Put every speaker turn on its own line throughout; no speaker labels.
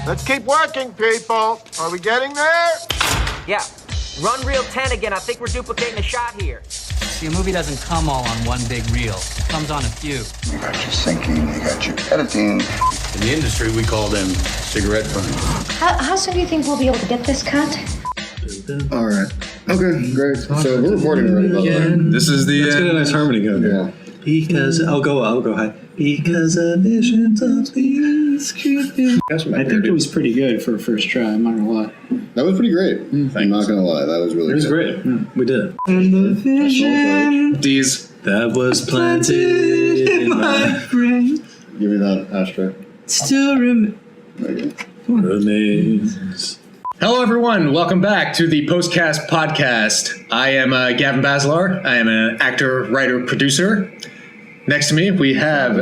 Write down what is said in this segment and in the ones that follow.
Let's keep working, people. Are we getting there?
Yeah. Run reel 10 again. I think we're duplicating a shot here.
See, a movie doesn't come all on one big reel. It comes on a few.
You got your syncing, you got your editing.
In the industry, we call them cigarette burns.
How soon do you think we'll be able to get this cut?
All right. Okay, great. So we're recording already, by the way.
This is the...
Let's get a nice harmony going.
Yeah.
Because I'll go high. Because of visions of the escape.
I think it was pretty good for a first try. I'm not gonna lie.
That was pretty great. I'm not gonna lie. That was really
It was
good.
great. Yeah, we did it. And the vision
D's.
that was planted in my brain
Give me that ashtray.
still
There you go.
remains.
Hello, everyone. Welcome back to the Postcast Podcast. I am Gavin Baslar. I am an actor, writer, producer. Next to me, we have...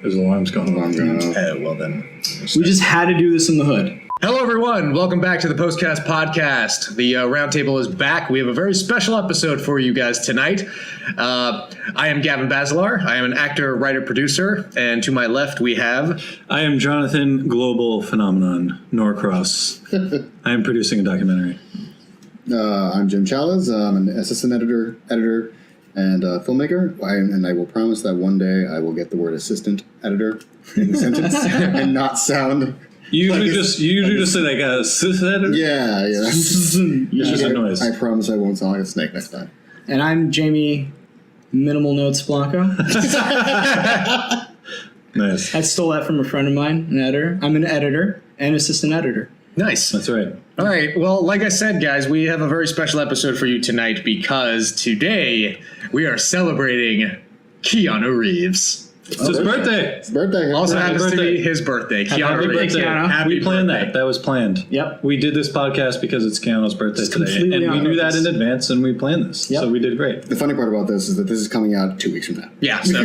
There's alarms going
I'm
off.
gonna...
well, then...
We just had to do this in the hood.
Hello, everyone. Welcome back to the Postcast Podcast. The Roundtable is back. We have a very special episode for you guys tonight. I am Gavin Baslar. I am an actor, writer, producer. And to my left, we have...
I am Jonathan Global Phenomenon Norcross. I am producing a documentary.
I'm Jim Challis. I'm an assistant editor, and filmmaker. And I will promise that one day I will get the word assistant editor in the sentence and not sound...
You usually just say like a cis editor?
Yeah.
It's just a noise.
I promise I won't sound like a snake next time.
And I'm Jamie Minimal Notes Blanco.
Nice.
I stole that from a friend of mine, an editor. I'm an editor and assistant editor.
Nice.
That's right.
All right. Well, like I said, guys, we have a very special episode for you tonight because today we are celebrating Keanu Reeves.
It's his birthday.
It's birthday.
Also
Happy
happens to
birthday.
be his birthday.
Happy
Keanu
birthday,
Reeves.
Keanu.
Happy
We planned
birthday.
that. That was planned.
Yep.
We did this podcast because it's Keanu's birthday
It's
today.
completely
And we
on
knew that
purpose.
in advance and we planned this.
Yep.
So we did great.
The funny part about this is that this is coming out 2 weeks from now.
Yeah, so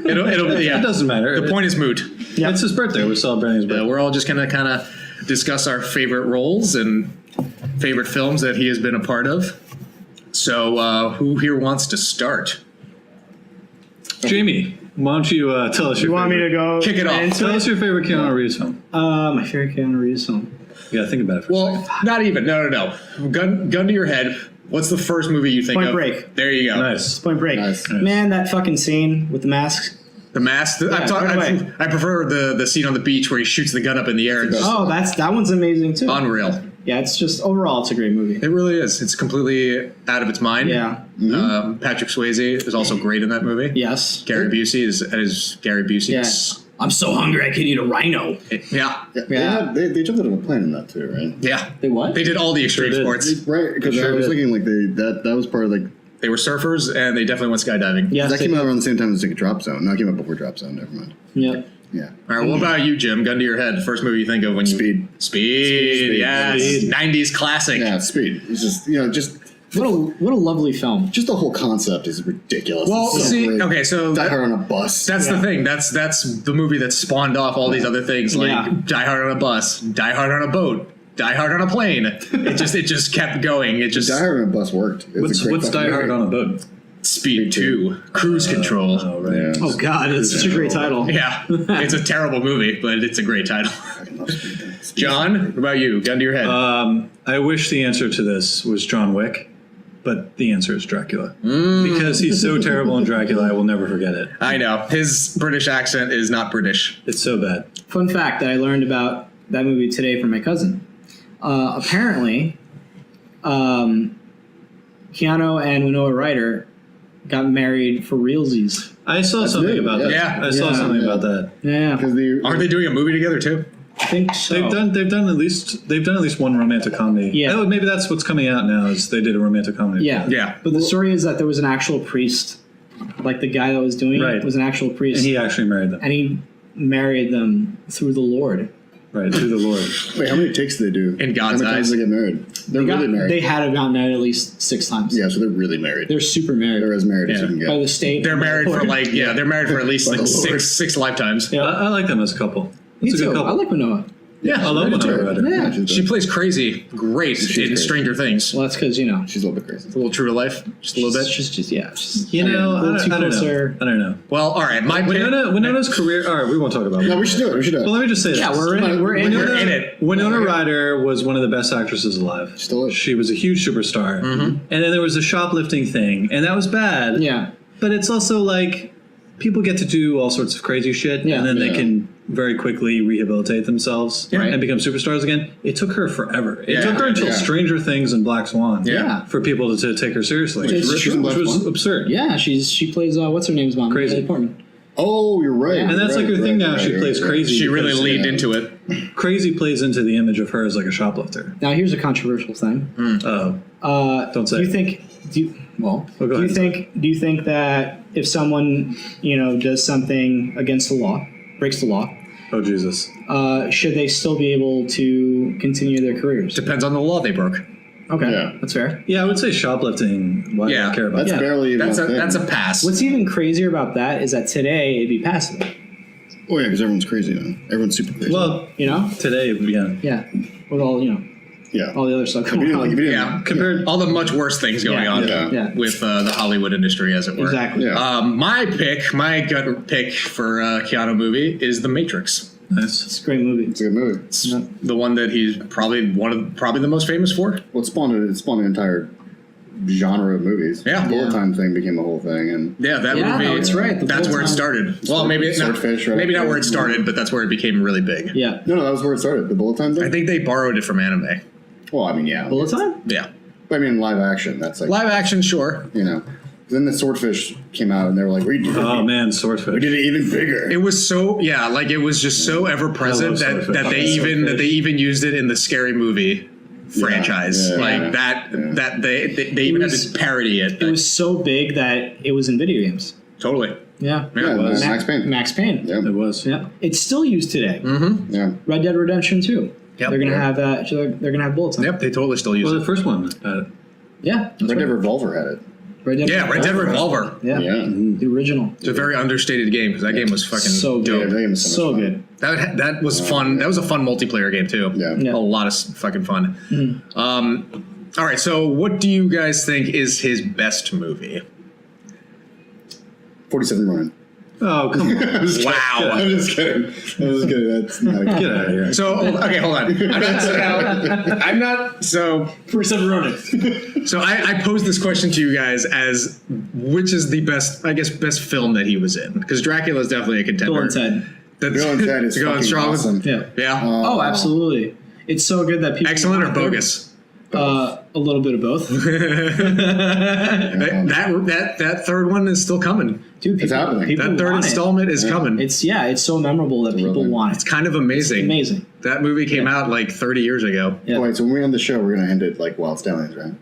it'll
It doesn't matter.
The point is moot.
Yep.
It's his birthday. We're celebrating his birthday.
We're all just gonna kind of discuss our favorite roles and favorite films that he has been a part of. So who here wants to start?
Jamie, why don't you tell us your
You want me
favorite.
to go
Kick it
right
off.
into
Tell
it?
us your favorite Keanu Reeves film.
My favorite Keanu Reeves film.
You gotta think about it for a
Well,
second.
not even. No. Gun to your head. What's the first movie you think
Point
of?
Break.
There you go.
Nice.
Point Break.
Nice.
Man, that fucking scene with the masks.
The Mask.
right away.
I prefer the scene on the beach where he shoots the gun up in the air. It's
Oh, that one's amazing too.
unreal.
Yeah, it's just overall, it's a great movie.
It really is. It's completely out of its mind.
Yeah.
Patrick Swayze is also great in that movie.
Yes.
Gary Busey is Gary Busey.
Yeah. I'm so hungry I could eat a rhino.
Yeah.
Yeah. They jumped out of a plane in that too, right?
Yeah.
They what?
They did all the extreme
Sure did.
sports.
Right, because
Sure
I was
did.
thinking like that was part of like
They were surfers and they definitely went skydiving.
Yes.
that came out around the same time as like Drop Zone. No, it came out before Drop Zone. Never mind.
Yep.
Yeah.
All right. What about you, Jim? Gun to your head. First movie you think of when you
Speed.
Speed. Yes.
Speed.
90s classic.
Yeah, Speed. It's just
What a lovely film.
just the whole concept is ridiculous.
Well,
It's so
see,
great.
okay, so
Die Hard on a bus.
that's the thing. That's the movie that spawned off all these other things like
Yeah.
Die Hard on a bus, Die Hard on a boat, Die Hard on a plane. It just kept going. It just
Die Hard on a bus worked. It was a great
What's
fucking
Die Hard
movie.
on a boat?
Speed 2, Cruise Control.
Oh, right.
Yeah.
Oh God, it's such a great title.
Yeah, it's a terrible movie, but it's a great title.
I love Speed.
John, what about you? Gun to your head.
I wish the answer to this was John Wick, but the answer is Dracula. Because he's so terrible in Dracula, I will never forget it.
I know his British accent is not British.
It's so bad.
Fun fact that I learned about that movie today from my cousin. Apparently, Keanu and Winona Ryder got married for realsies.
I saw something
new,
about
yeah.
that.
Yeah.
I saw
Yeah.
something about that.
Yeah,
Because
Aren't they doing a movie together too?
I think so.
They've done at least one romantic comedy.
Yeah.
Oh, maybe that's what's coming out now is they did a romantic comedy.
Yeah.
Yeah.
But the story is that there was an actual priest, like the guy that was doing
Right.
it was an actual priest,
And he actually married them.
and he married them through the Lord.
Right, through the Lord.
wait, how many takes do they do?
In God's
how many times
eyes.
do they get married? They're really married.
They had gotten married at least 6 times.
Yeah, so they're really married.
They're super married
They're as married as you
Yeah.
can get.
by the state.
They're married for they're married for at least
By
like
the Lord.
six lifetimes.
Yeah.
I like them as a couple.
Me
It's a
too.
good
I
couple.
like Winona.
Yeah,
I love Winona Ryder.
Yeah.
She plays crazy great in
crazy.
Stranger Things.
Well, that's because,
She's a little bit crazy.
A little true to life, just a little bit.
She's just, yeah. She's,
You know,
a little
I
too
don't
closer.
know. I don't know.
Well, all right, my pick.
Winona's career. All right, we won't talk about it.
No, we should do it. We should do it.
Well, let me just say this.
Yeah, we're in
We're in it.
Winona Ryder was one of the best actresses alive.
Still is.
She was a huge superstar. And then there was the shoplifting thing, and that was bad.
Yeah.
But it's also like people get to do all sorts of crazy shit,
Yeah.
and then they
Yeah.
can very quickly rehabilitate themselves and become superstars again. It took her forever. It took her until
Yeah.
Stranger Things and Black Swan
Yeah.
for people to take her seriously,
She's
in
which
Black
was
Swan?
absurd.
Yeah, she plays, what's her name's mom?
Crazy.
Natalie Portman.
Oh, you're right.
And that's like her thing now. She plays crazy.
She really
because
leaned into it.
Crazy plays into the image of her as like a shoplifter.
Now, here's a controversial thing.
Don't say.
Do you think?
Well, go
Do you
ahead.
think that if someone does something against the law, breaks the law,
Oh Jesus.
should they still be able to continue their careers?
Depends on the law they broke.
Okay,
Yeah.
that's fair.
Yeah, I would say shoplifting. Why do
Yeah.
I care about
That's
that?
barely even
That's
a thing.
a pass.
What's even crazier about that is that today it'd be passive.
Oh, yeah, because everyone's crazy now. Everyone's super crazy.
Well, today, yeah.
Yeah, with all
yeah.
all the other stuff going on.
Yeah, compared all the much worse things going on
Yeah.
with the Hollywood industry, as it were.
Exactly.
Yeah.
My gut pick for Keanu movie is The Matrix.
Nice.
It's a great movie.
It's a good movie.
It's the one that he's probably the most famous for.
Well, it spawned an entire genre of movies.
Yeah.
The bullet time thing became a whole thing, and
Yeah, that
Yeah,
movie.
no, it's right. The
That's
bullet
where it
time.
started. Well, maybe
Swordfish, right?
maybe not where it started, but that's where it became really big.
Yeah.
no, that was where it started. The bullet time thing.
I think they borrowed it from anime.
Well, I mean, yeah.
Bullet time?
Yeah,
But I mean, live action. That's like
live action, sure.
Then the Swordfish came out, and they were like, "We did it.
Oh man,
We
Swordfish.
did it even bigger."
It was so it was just so ever present
I love
that
Swordfish.
they even used it in the Scary Movie franchise.
yeah,
like
yeah.
that they even had
was-
to parody it.
It was so big that it was in video games.
Totally.
Yeah.
Yeah, it was.
Max Payne.
Max Payne.
Yeah.
It was.
Yeah. It's still used today.
Yeah.
Red Dead Redemption 2.
Yep.
They're gonna have that. They're gonna have bullets on.
Yep, they totally still use
Well,
it.
the first one.
Yeah. that's
Red Dead
right.
Revolver had it.
Red Dead.
Yeah, Red Dead Revolver.
Yeah.
Yeah.
The original.
It's a very understated game because that game was fucking
So
dope.
good.
that game is
So
much fun.
good.
That was fun. That was a fun multiplayer game too.
Yeah.
Yeah.
A lot of fucking fun. All right, so what do you guys think is his best movie?
47 Ronin.
Oh come on.
Wow.
I'm just kidding. That's not a
Get out of here.
So okay, hold on. I'm not. So
47 Ronin.
So I posed this question to you guys as which is the best, I guess, best film that he was in? Because Dracula is definitely a contender.
Bill and Ted.
That's
Bill and Ted is
going
fucking
strong with-
awesome.
Yeah.
Yeah.
Oh, absolutely. It's so good that people.
Excellent or bogus?
A little bit of both.
That third one is still coming.
Dude,
It's happening.
People
That third
want it.
installment is coming.
It's so memorable that people
Really?
want
It's
it.
kind of amazing.
It's amazing.
That movie came out like 30 years ago.
Yeah.
Oh, wait, so when we end the show, we're going to end it like Wild Stallions, right?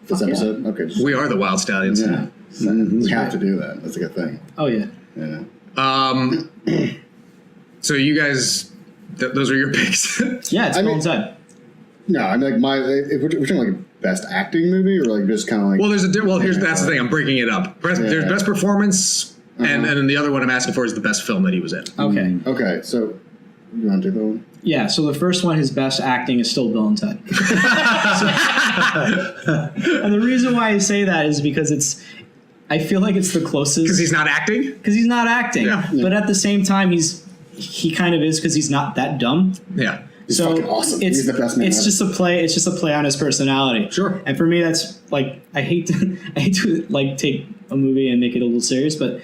This
Fuck yeah.
episode? Okay. Just,
We are the Wild Stallions.
yeah. We have to do that. That's a good thing.
Oh yeah.
Yeah.
So you guys, those are your picks.
Yeah, it's
I
Bill
mean-
and Ted.
No, I mean, like if we're talking like best acting movie or like just kind of like.
Well, that's the thing. I'm breaking it up. There's best performance, and then the other one I'm asking for is the best film that he was in.
Okay.
Okay, so you want to do that one?
Yeah, so the first one, his best acting is still Bill and Ted. And the reason why I say that is because I feel like it's the closest.
Because he's not acting?
Because he's not acting.
Yeah.
But at the same time, he kind of is because he's not that dumb.
Yeah.
He's fucking awesome. He's the best man
It's
ever.
just a play. It's just a play on his personality.
Sure.
And for me, that's like I hate to like take a movie and make it a little serious, but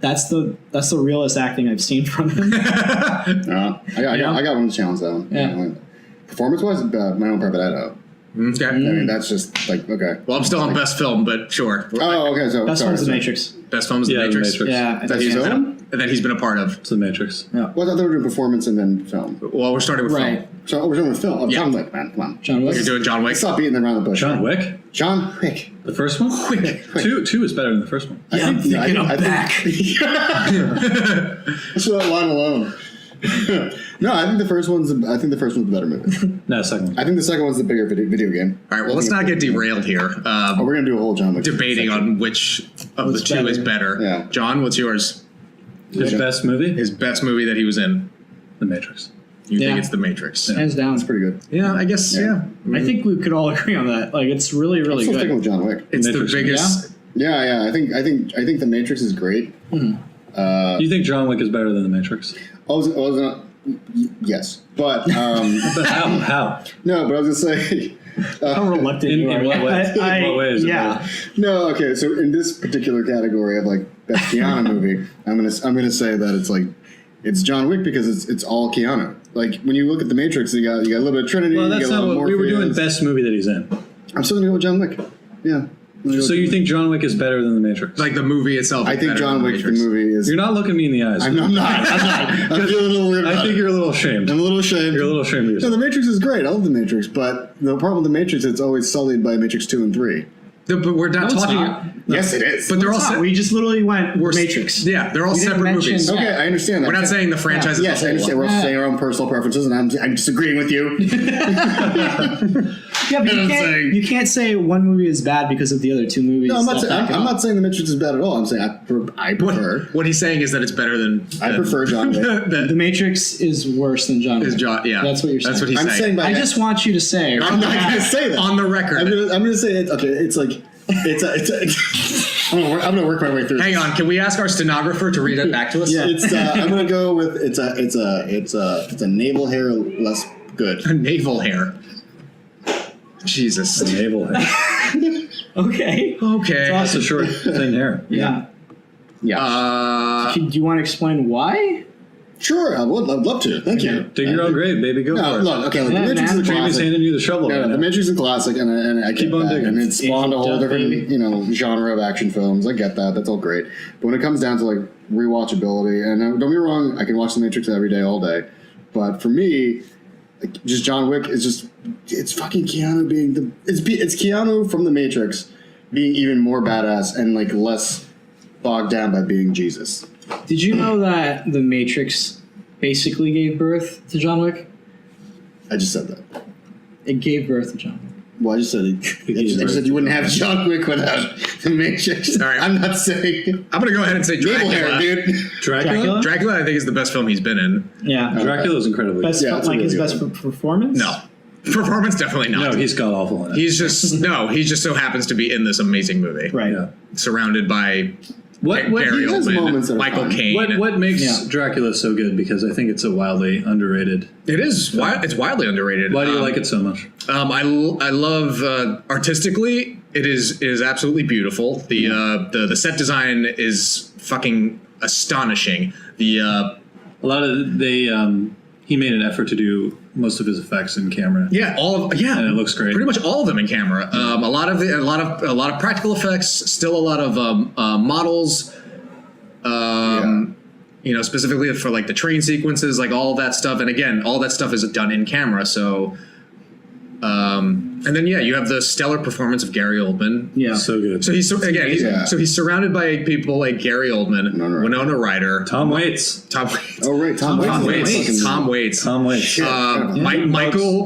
that's the realest acting I've seen from him.
I got one to challenge that one.
Yeah.
Performance wise, My Own Private Idaho.
Okay.
I mean, that's just like okay.
Well, I'm still on best film, but sure.
Oh, okay. So
Best
sorry,
one's The
sorry.
Matrix.
Best film is The
Yeah, The
Matrix.
Matrix.
Yeah, I
That
think
he's,
so.
that he's been a part of.
It's the Matrix.
Well, I thought they were doing performance and then film.
Well, we're starting with
Right.
So we're doing film. Oh,
Yeah.
John Wick, man. Come on.
John Wick.
film. You're doing John Wick.
Stop beating around the bush.
John Wick?
John Wick.
The first one? Two is better than the first one.
Yeah, I'm thinking I'm back.
Just for that line alone. No, I think the first one's the better movie.
No, second one.
I think the second one's the bigger video game.
All right, well, let's not get derailed here.
Oh, we're gonna do a whole John Wick
Debating
section.
on which of
What's
the two
better?
is better.
Yeah.
John, what's yours?
His best movie?
His best movie that he was in.
The Matrix.
You
Yeah.
think it's The Matrix?
Hands down.
It's pretty good.
Yeah, I guess. Yeah,
I think we could all agree on that. Like, it's really, really
I'm still
good.
sticking with John Wick.
it's
Matrix,
the biggest.
Yeah. I think The Matrix is great.
Do you think John Wick is better than The Matrix?
Yes, but
But how?
no, but I was gonna say.
How reluctant you are.
In what way? In what way is it
yeah.
better?
No, okay. So in this particular category of like best Keanu movie, I'm gonna say that it's John Wick because it's all Keanu. Like when you look at The Matrix, you got a little bit of Trinity.
Well,
you
that's
got a
not
little
what we were doing.
Morpheus.
Best movie that he's in.
I'm still gonna go with John Wick. Yeah.
So you think John Wick is better than The Matrix?
Like the movie itself.
I
is
think
better
John
than
Wick the
Matrix.
movie is.
You're not looking me in the eyes.
I'm not. I feel a little weird.
I
about
think
it.
you're a little ashamed.
I'm a little ashamed.
You're a little ashamed of
No,
yourself.
The Matrix is great. I love The Matrix, but the problem with The Matrix, it's always sullied by Matrix 2 and 3.
But we're not
it's
talking.
not.
Yes, it is.
But they're all.
It's not.
se-
We just literally went
we're
Matrix.
Yeah, they're all
We didn't
separate
mention
movies.
that.
Okay, I understand that.
We're not saying the franchise is
Yes,
a
I
whole.
understand. We're all saying our own personal preferences, and I'm disagreeing with you.
Yeah, but
You know what I'm saying?
you can't say one movie is bad because of the other two movies.
No, I'm not.
Don't back it
I'm
up.
not saying The Matrix is bad at all. I'm saying I prefer.
What he's saying is that it's better than.
I prefer John Wick.
The Matrix is worse than John Wick.
Is John? Yeah,
That's what you're saying.
That's what he's
I'm
saying.
saying. By
I just want you to say.
I'm not going to say that
On the record.
I'm going to say it. Okay, it's like I'm going to work my way through.
Hang on, can we ask our stenographer to read it back to us?
Yeah.
It's. I'm going to go with it's a navel hair less good.
Naval hair. Jesus.
Navel hair.
Okay.
Okay.
That's a short, thin hair.
Yeah.
Yeah.
Do you want to explain why?
Sure, I'd love to. Thank you.
Dig your own grave, baby. Go
No,
for it.
look, okay, look,
Yeah,
The Matrix
man.
is a
Jamie's
classic.
handing you the shovel
No,
right
The
now.
Matrix is a classic, and I get
Keep on
that.
digging.
And it spawned a whole
Duck,
different,
baby.
genre of action films. I get that. That's all great. But when it comes down to like rewatchability, and don't get me wrong, I can watch The Matrix every day, all day. But for me, like, just John Wick is it's fucking Keanu being it's Keanu from The Matrix being even more badass and like less bogged down by being Jesus.
Did you know that The Matrix basically gave birth to John Wick?
I just said that.
It gave birth to John Wick.
Well, I just said I just said you wouldn't have John Wick without The Matrix.
All right.
I'm not saying
I'm gonna go ahead and say
navel
Dracula.
hair, dude.
Dracula?
Dracula, I think, is the best film he's been in.
Yeah.
Dracula's incredibly
Best,
Yeah, it's a
like his
really
best
good
performance?
No. Performance, definitely not.
No, he's god awful in it.
He's just he just so happens to be in this amazing movie.
Right.
Yeah.
Surrounded by
What
Gary
he has moments that
Oldman,
are
Michael
fun.
Caine.
what makes
Yeah.
Dracula so good? Because I think it's a wildly underrated.
It is. It's wildly underrated.
Why do you like it so much?
I love artistically. It is absolutely beautiful. The set design is fucking astonishing.
A lot of he made an effort to do most of his effects in camera.
and
it looks great.
Pretty much all of them in camera. A lot of practical effects. Still a lot of models. Specifically for like the train sequences, like all of that stuff. And again, all that stuff is done in camera. So, and then you have the stellar performance of Gary Oldman.
Yeah.
So good.
So he's surrounded by people like Gary Oldman, Winona Ryder,
Tom Waits.
Tom Waits.
Oh right, Tom Waits.
Tom Waits.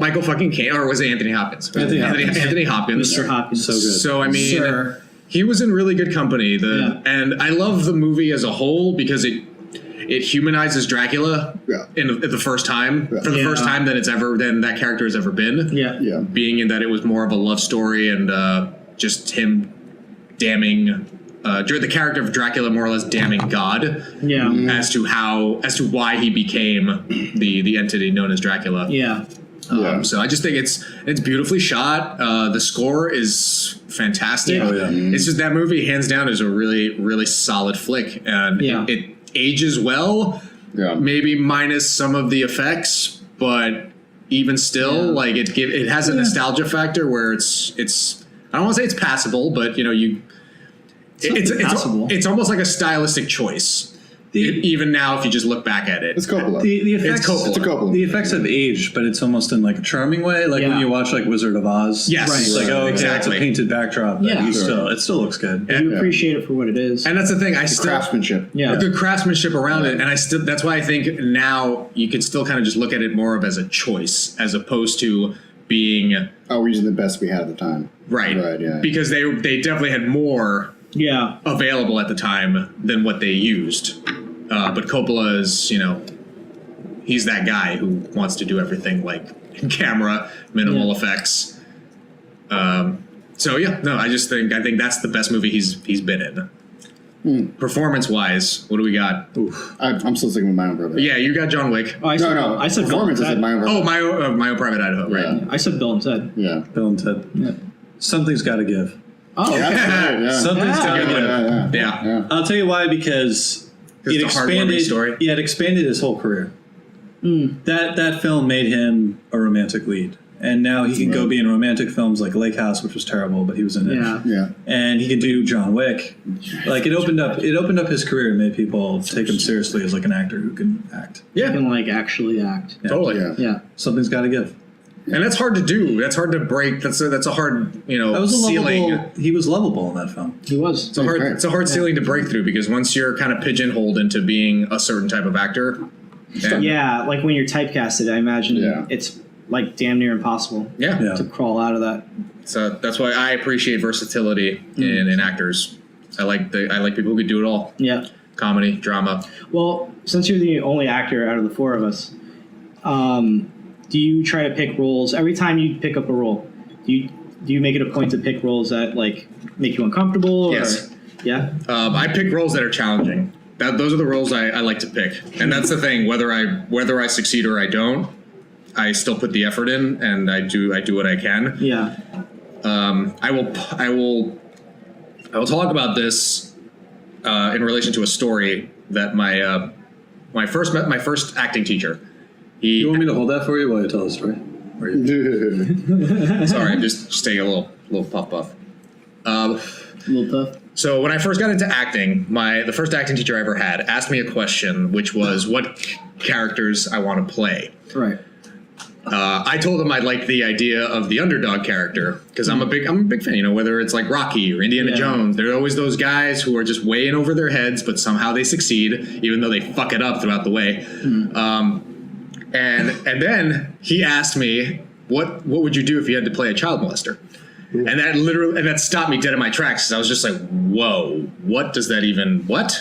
Michael fucking Caine, or was it Anthony Hopkins? Anthony Hopkins.
Mr. Hopkins.
So good.
So I mean,
Sir.
he was in really good company.
Yeah.
And I love the movie as a whole because it humanizes Dracula in the first time for the first time that that character has ever been.
Yeah.
Yeah.
Being in that it was more of a love story and just him damning the character of Dracula more or less damning God.
Yeah.
As to why he became the entity known as Dracula.
Yeah.
So I just think it's beautifully shot. The score is fantastic.
Yeah.
Oh, yeah.
It's just that movie, hands down, is a really, really solid flick, and it ages well.
Yeah.
Maybe minus some of the effects, but even still, like it has a nostalgia factor where it's I don't want to say it's passable, but
passable.
it's almost like a stylistic choice. Even now, if you just look back at it,
It's Coppola.
The effects,
It's Coppola.
It's a Coppola.
The effects have aged, but it's almost in like a charming way. Like when you watch like Wizard of Oz.
Yes.
It's like, oh,
Exactly.
it's a painted backdrop. But
Yeah.
it still looks good.
You appreciate it for what it is.
and that's the thing.
Craftsmanship.
Yeah.
The craftsmanship around it, and that's why I think now you can still kind of just look at it more of as a choice as opposed to being
Oh, we're using the best we had at the time.
right.
Yeah.
Because they definitely had more
Yeah.
available at the time than what they used. But Coppola is, he's that guy who wants to do everything like camera, minimal effects. So yeah, no, I think that's the best movie he's been in. Performance wise, what do we got?
I'm still sticking with My Own Private.
Yeah, you got John Wick.
Oh, I said
performance. I said My Own Private.
Oh, my own Private Idaho, right?
Yeah.
I said Bill and Ted.
Yeah.
Bill and Ted.
Yeah.
Something's got to give.
Oh,
Yeah, that's right, yeah.
Something's got to give.
Yeah.
I'll tell you why, because
It's a heartwarming story.
Yeah, it expanded his whole career. That film made him a romantic lead. And now he can go be in romantic films like Lake House, which was terrible, but he was in it.
yeah.
And he can do John Wick. Like it opened up his career and made people take him seriously as like an actor who can act.
Yeah.
You can like actually act.
Yeah.
Totally.
Yeah.
Something's got to give.
And that's hard to do. That's hard to break. That's a hard,
That was a
ceiling.
He was lovable in that film.
He was.
It's a hard ceiling to break through because once you're kind of pigeonholed into being a certain type of actor.
Yeah, like when you're typecasted, I imagine
Yeah.
it's like damn near impossible
Yeah.
to crawl out of that.
So that's why I appreciate versatility in actors. I like people who could do it all.
Yeah.
Comedy, drama.
Well, since you're the only actor out of the four of us, do you try to pick roles every time you pick up a role? Do you make it a point to pick roles that like make you uncomfortable? Or,
Yes.
Yeah.
I pick roles that are challenging. Those are the roles I like to pick, and that's the thing. Whether I succeed or I don't, I still put the effort in, and I do what I can.
Yeah.
I will talk about this in relation to a story that my first acting teacher.
You want me to hold that for you while you tell the story?
Sorry, I'm just taking a little puff.
Little tough.
So when I first got into acting, the first acting teacher I ever had asked me a question, which was what characters I want to play.
Right.
I told him I liked the idea of the underdog character because I'm a big fan. Whether it's like Rocky or Indiana Jones, there are always those guys who are just way in over their heads, but somehow they succeed, even though they fuck it up throughout the way. And then he asked me, what would you do if you had to play a child molester? And that stopped me dead in my tracks. I was just like, whoa, what does that even, what?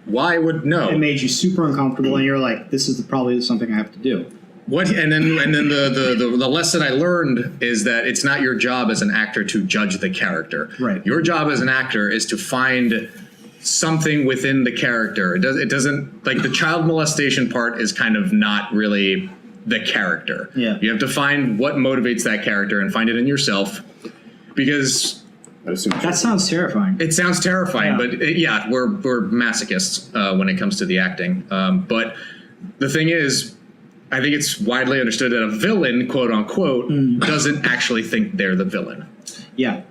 Why would, no.
It made you super uncomfortable, and you're like, this is probably something I have to do.
What? And then the lesson I learned is that it's not your job as an actor to judge the character.
Right.
Your job as an actor is to find something within the character. It doesn't, like the child molestation part is kind of not really the character.
Yeah.
You have to find what motivates that character and find it in yourself. Because
that sounds terrifying.
it sounds terrifying,
Yeah.
but we're masochists when it comes to the acting. But the thing is, I think it's widely understood that a villain, quote unquote, doesn't actually think they're the villain.
Yeah.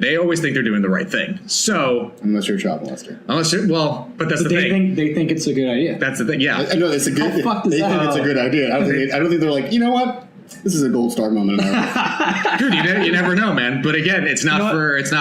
They always think they're doing the right thing. So
Unless you're a child molester.
but that's
But
the thing.
they think it's a good idea.
That's the thing. Yeah.
I know it's a good.
How fucked is
They
that?
think it's a good idea. I don't think they're like, you know what? This is a gold star moment in our life.
Dude, you never know, man. But again, it's not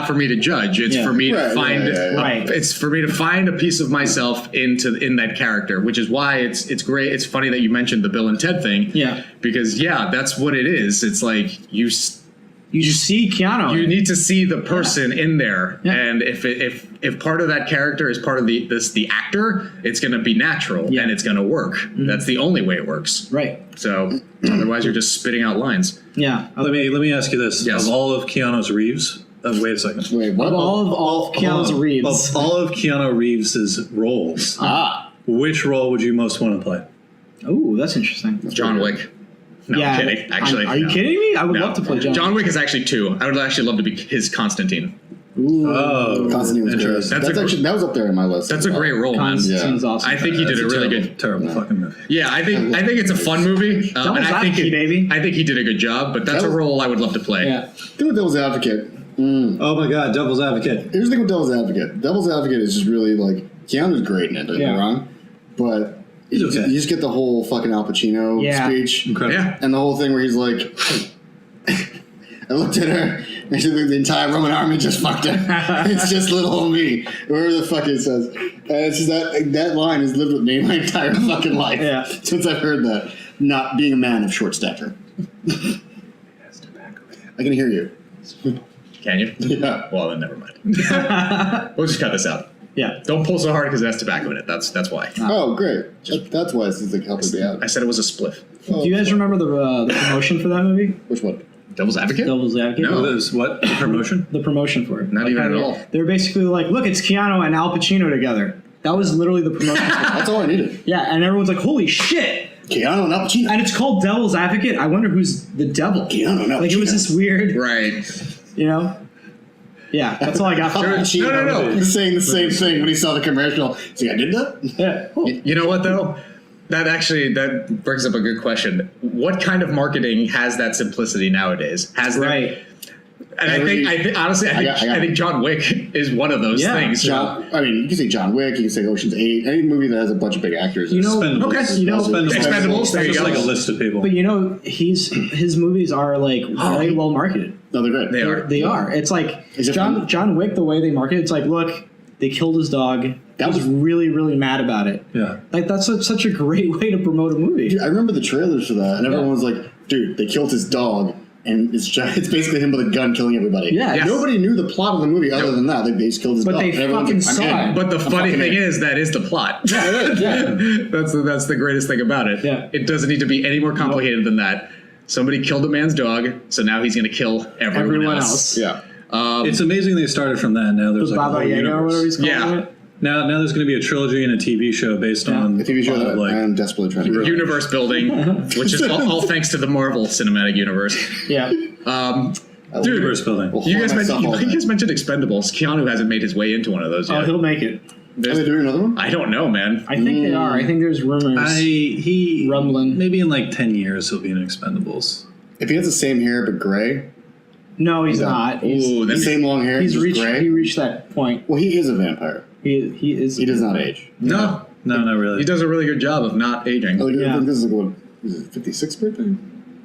for me to judge. It's for me to find. It's for me to find a piece of myself in that character, which is why it's great. It's funny that you mentioned the Bill and Ted thing.
Yeah.
Because that's what it is. It's like you
see Keanu.
You need to see the person in there,
Yeah.
and if part of that character is part of the actor, it's going to be natural and it's going to work. That's the only way it works.
Right.
So otherwise, you're just spitting out lines.
Yeah.
Let me ask you this:
Yes.
of all of Keanu Reeves, wait a second.
Wait, what?
Of all of Keanu Reeves.
Of all of Keanu Reeves' roles, which role would you most want to play?
Oh, that's interesting.
John Wick. No,
Yeah,
I'm kidding. Actually,
are you kidding me? I would love to play John.
John Wick is actually 2. I would actually love to be his Constantine.
Ooh.
Oh,
Constantine was good.
interesting.
That was up there in my list.
That's a great role, man.
Constantine's awesome.
I think he did a really good.
terrible fucking movie.
Yeah, I think it's a fun movie, and I think
baby.
I think he did a good job. But that's a role I would love to play.
Yeah.
Think of Devil's Advocate.
Oh my God, Devil's Advocate.
Here's the thing with Devil's Advocate. Devil's Advocate is just really like Keanu's great in it. Don't get me wrong, but you just get the whole fucking Al Pacino speech.
Incredible.
Yeah.
And the whole thing where he's like, I looked at her, and she thinks the entire Roman army just fucked her. It's just little old me. Whatever the fuck it says. And it's just that line has lived with me my entire fucking life.
Yeah.
Since I've heard that. Not being a man of short stature. I can hear you.
Can you?
Yeah.
Well, then never mind. We'll just cut this out.
Yeah.
Don't pull so hard because it has tobacco in it. That's why.
Oh, great. That's why it's like helping me out.
I said it was a spliff.
Do you guys remember the promotion for that movie?
Which one?
Devil's Advocate?
Devil's Advocate?
No.
It was what? The promotion?
The promotion for it.
Not even
how
at all.
They were basically like, look, it's Keanu and Al Pacino together. That was literally the promotion for it.
That's all I needed.
Yeah, and everyone's like, holy shit.
Keanu and Al Pacino.
And it's called Devil's Advocate. I wonder who's the devil.
Keanu and Al Pacino.
Like, it was this weird,
Right.
you know? Yeah, that's all I got for
Al
it.
Pacino
No.
was saying the same thing when he saw the commercial. See, I did that?
Yeah. Cool.
You know what, though? That brings up a good question. What kind of marketing has that simplicity nowadays? Has there?
Right.
And I think honestly, I think John Wick is one of those things.
You can say John Wick, you can say Ocean's 8, any movie that has a bunch of big actors.
You know,
Expendables.
Okay.
You know,
Expendables. There you
Just
go.
like a list of people.
But you know, his movies are like very well marketed.
No, they're great.
They are.
They are. It's like
Is it
John Wick. The way they market it's like, look, they killed his dog. I was really, really mad about it.
Yeah.
Like that's such a great way to promote a movie.
Dude, I remember the trailers for that, and everyone was like, dude, they killed his dog. And it's basically him with a gun killing everybody.
Yeah. Yes.
Nobody knew the plot of the movie other than that. They just killed his
But
dog.
they
And everyone's
fucking
like,
saw
I'm in.
it.
But the funny
fucking
thing
in.
is that is the plot.
Yeah, it is, yeah.
That's the greatest thing about it.
Yeah.
It doesn't need to be any more complicated than that. Somebody killed a man's dog, so now he's going to kill everyone else.
Yeah.
It's amazing they started from that. Now there's
The
like a
Baba
whole
Yaga or whatever
universe.
he's calling
Yeah.
it.
Now there's going to be a trilogy and a TV show based on
The TV show that
like
I'm desperately trying to get.
Universe building, which is all thanks to the Marvel Cinematic Universe.
Yeah.
Dude,
universe building.
You guys mentioned Expendables. Keanu hasn't made his way into one of those
Oh,
yet.
he'll make it.
Are they doing another one?
I don't know, man.
I think they are. I think there's rumors.
He
Rumbling.
Maybe in like 10 years he'll be in Expendables.
If he has the same hair but gray,
No, he's not. He's,
Ooh,
the
that's
same long hair,
he's
just
reached.
gray.
He reached that point.
Well, he is a vampire.
He is.
He does not age.
no.
No, not really.
He does a really good job of not aging.
I
Yeah.
think this is like what is it, 56th birthday?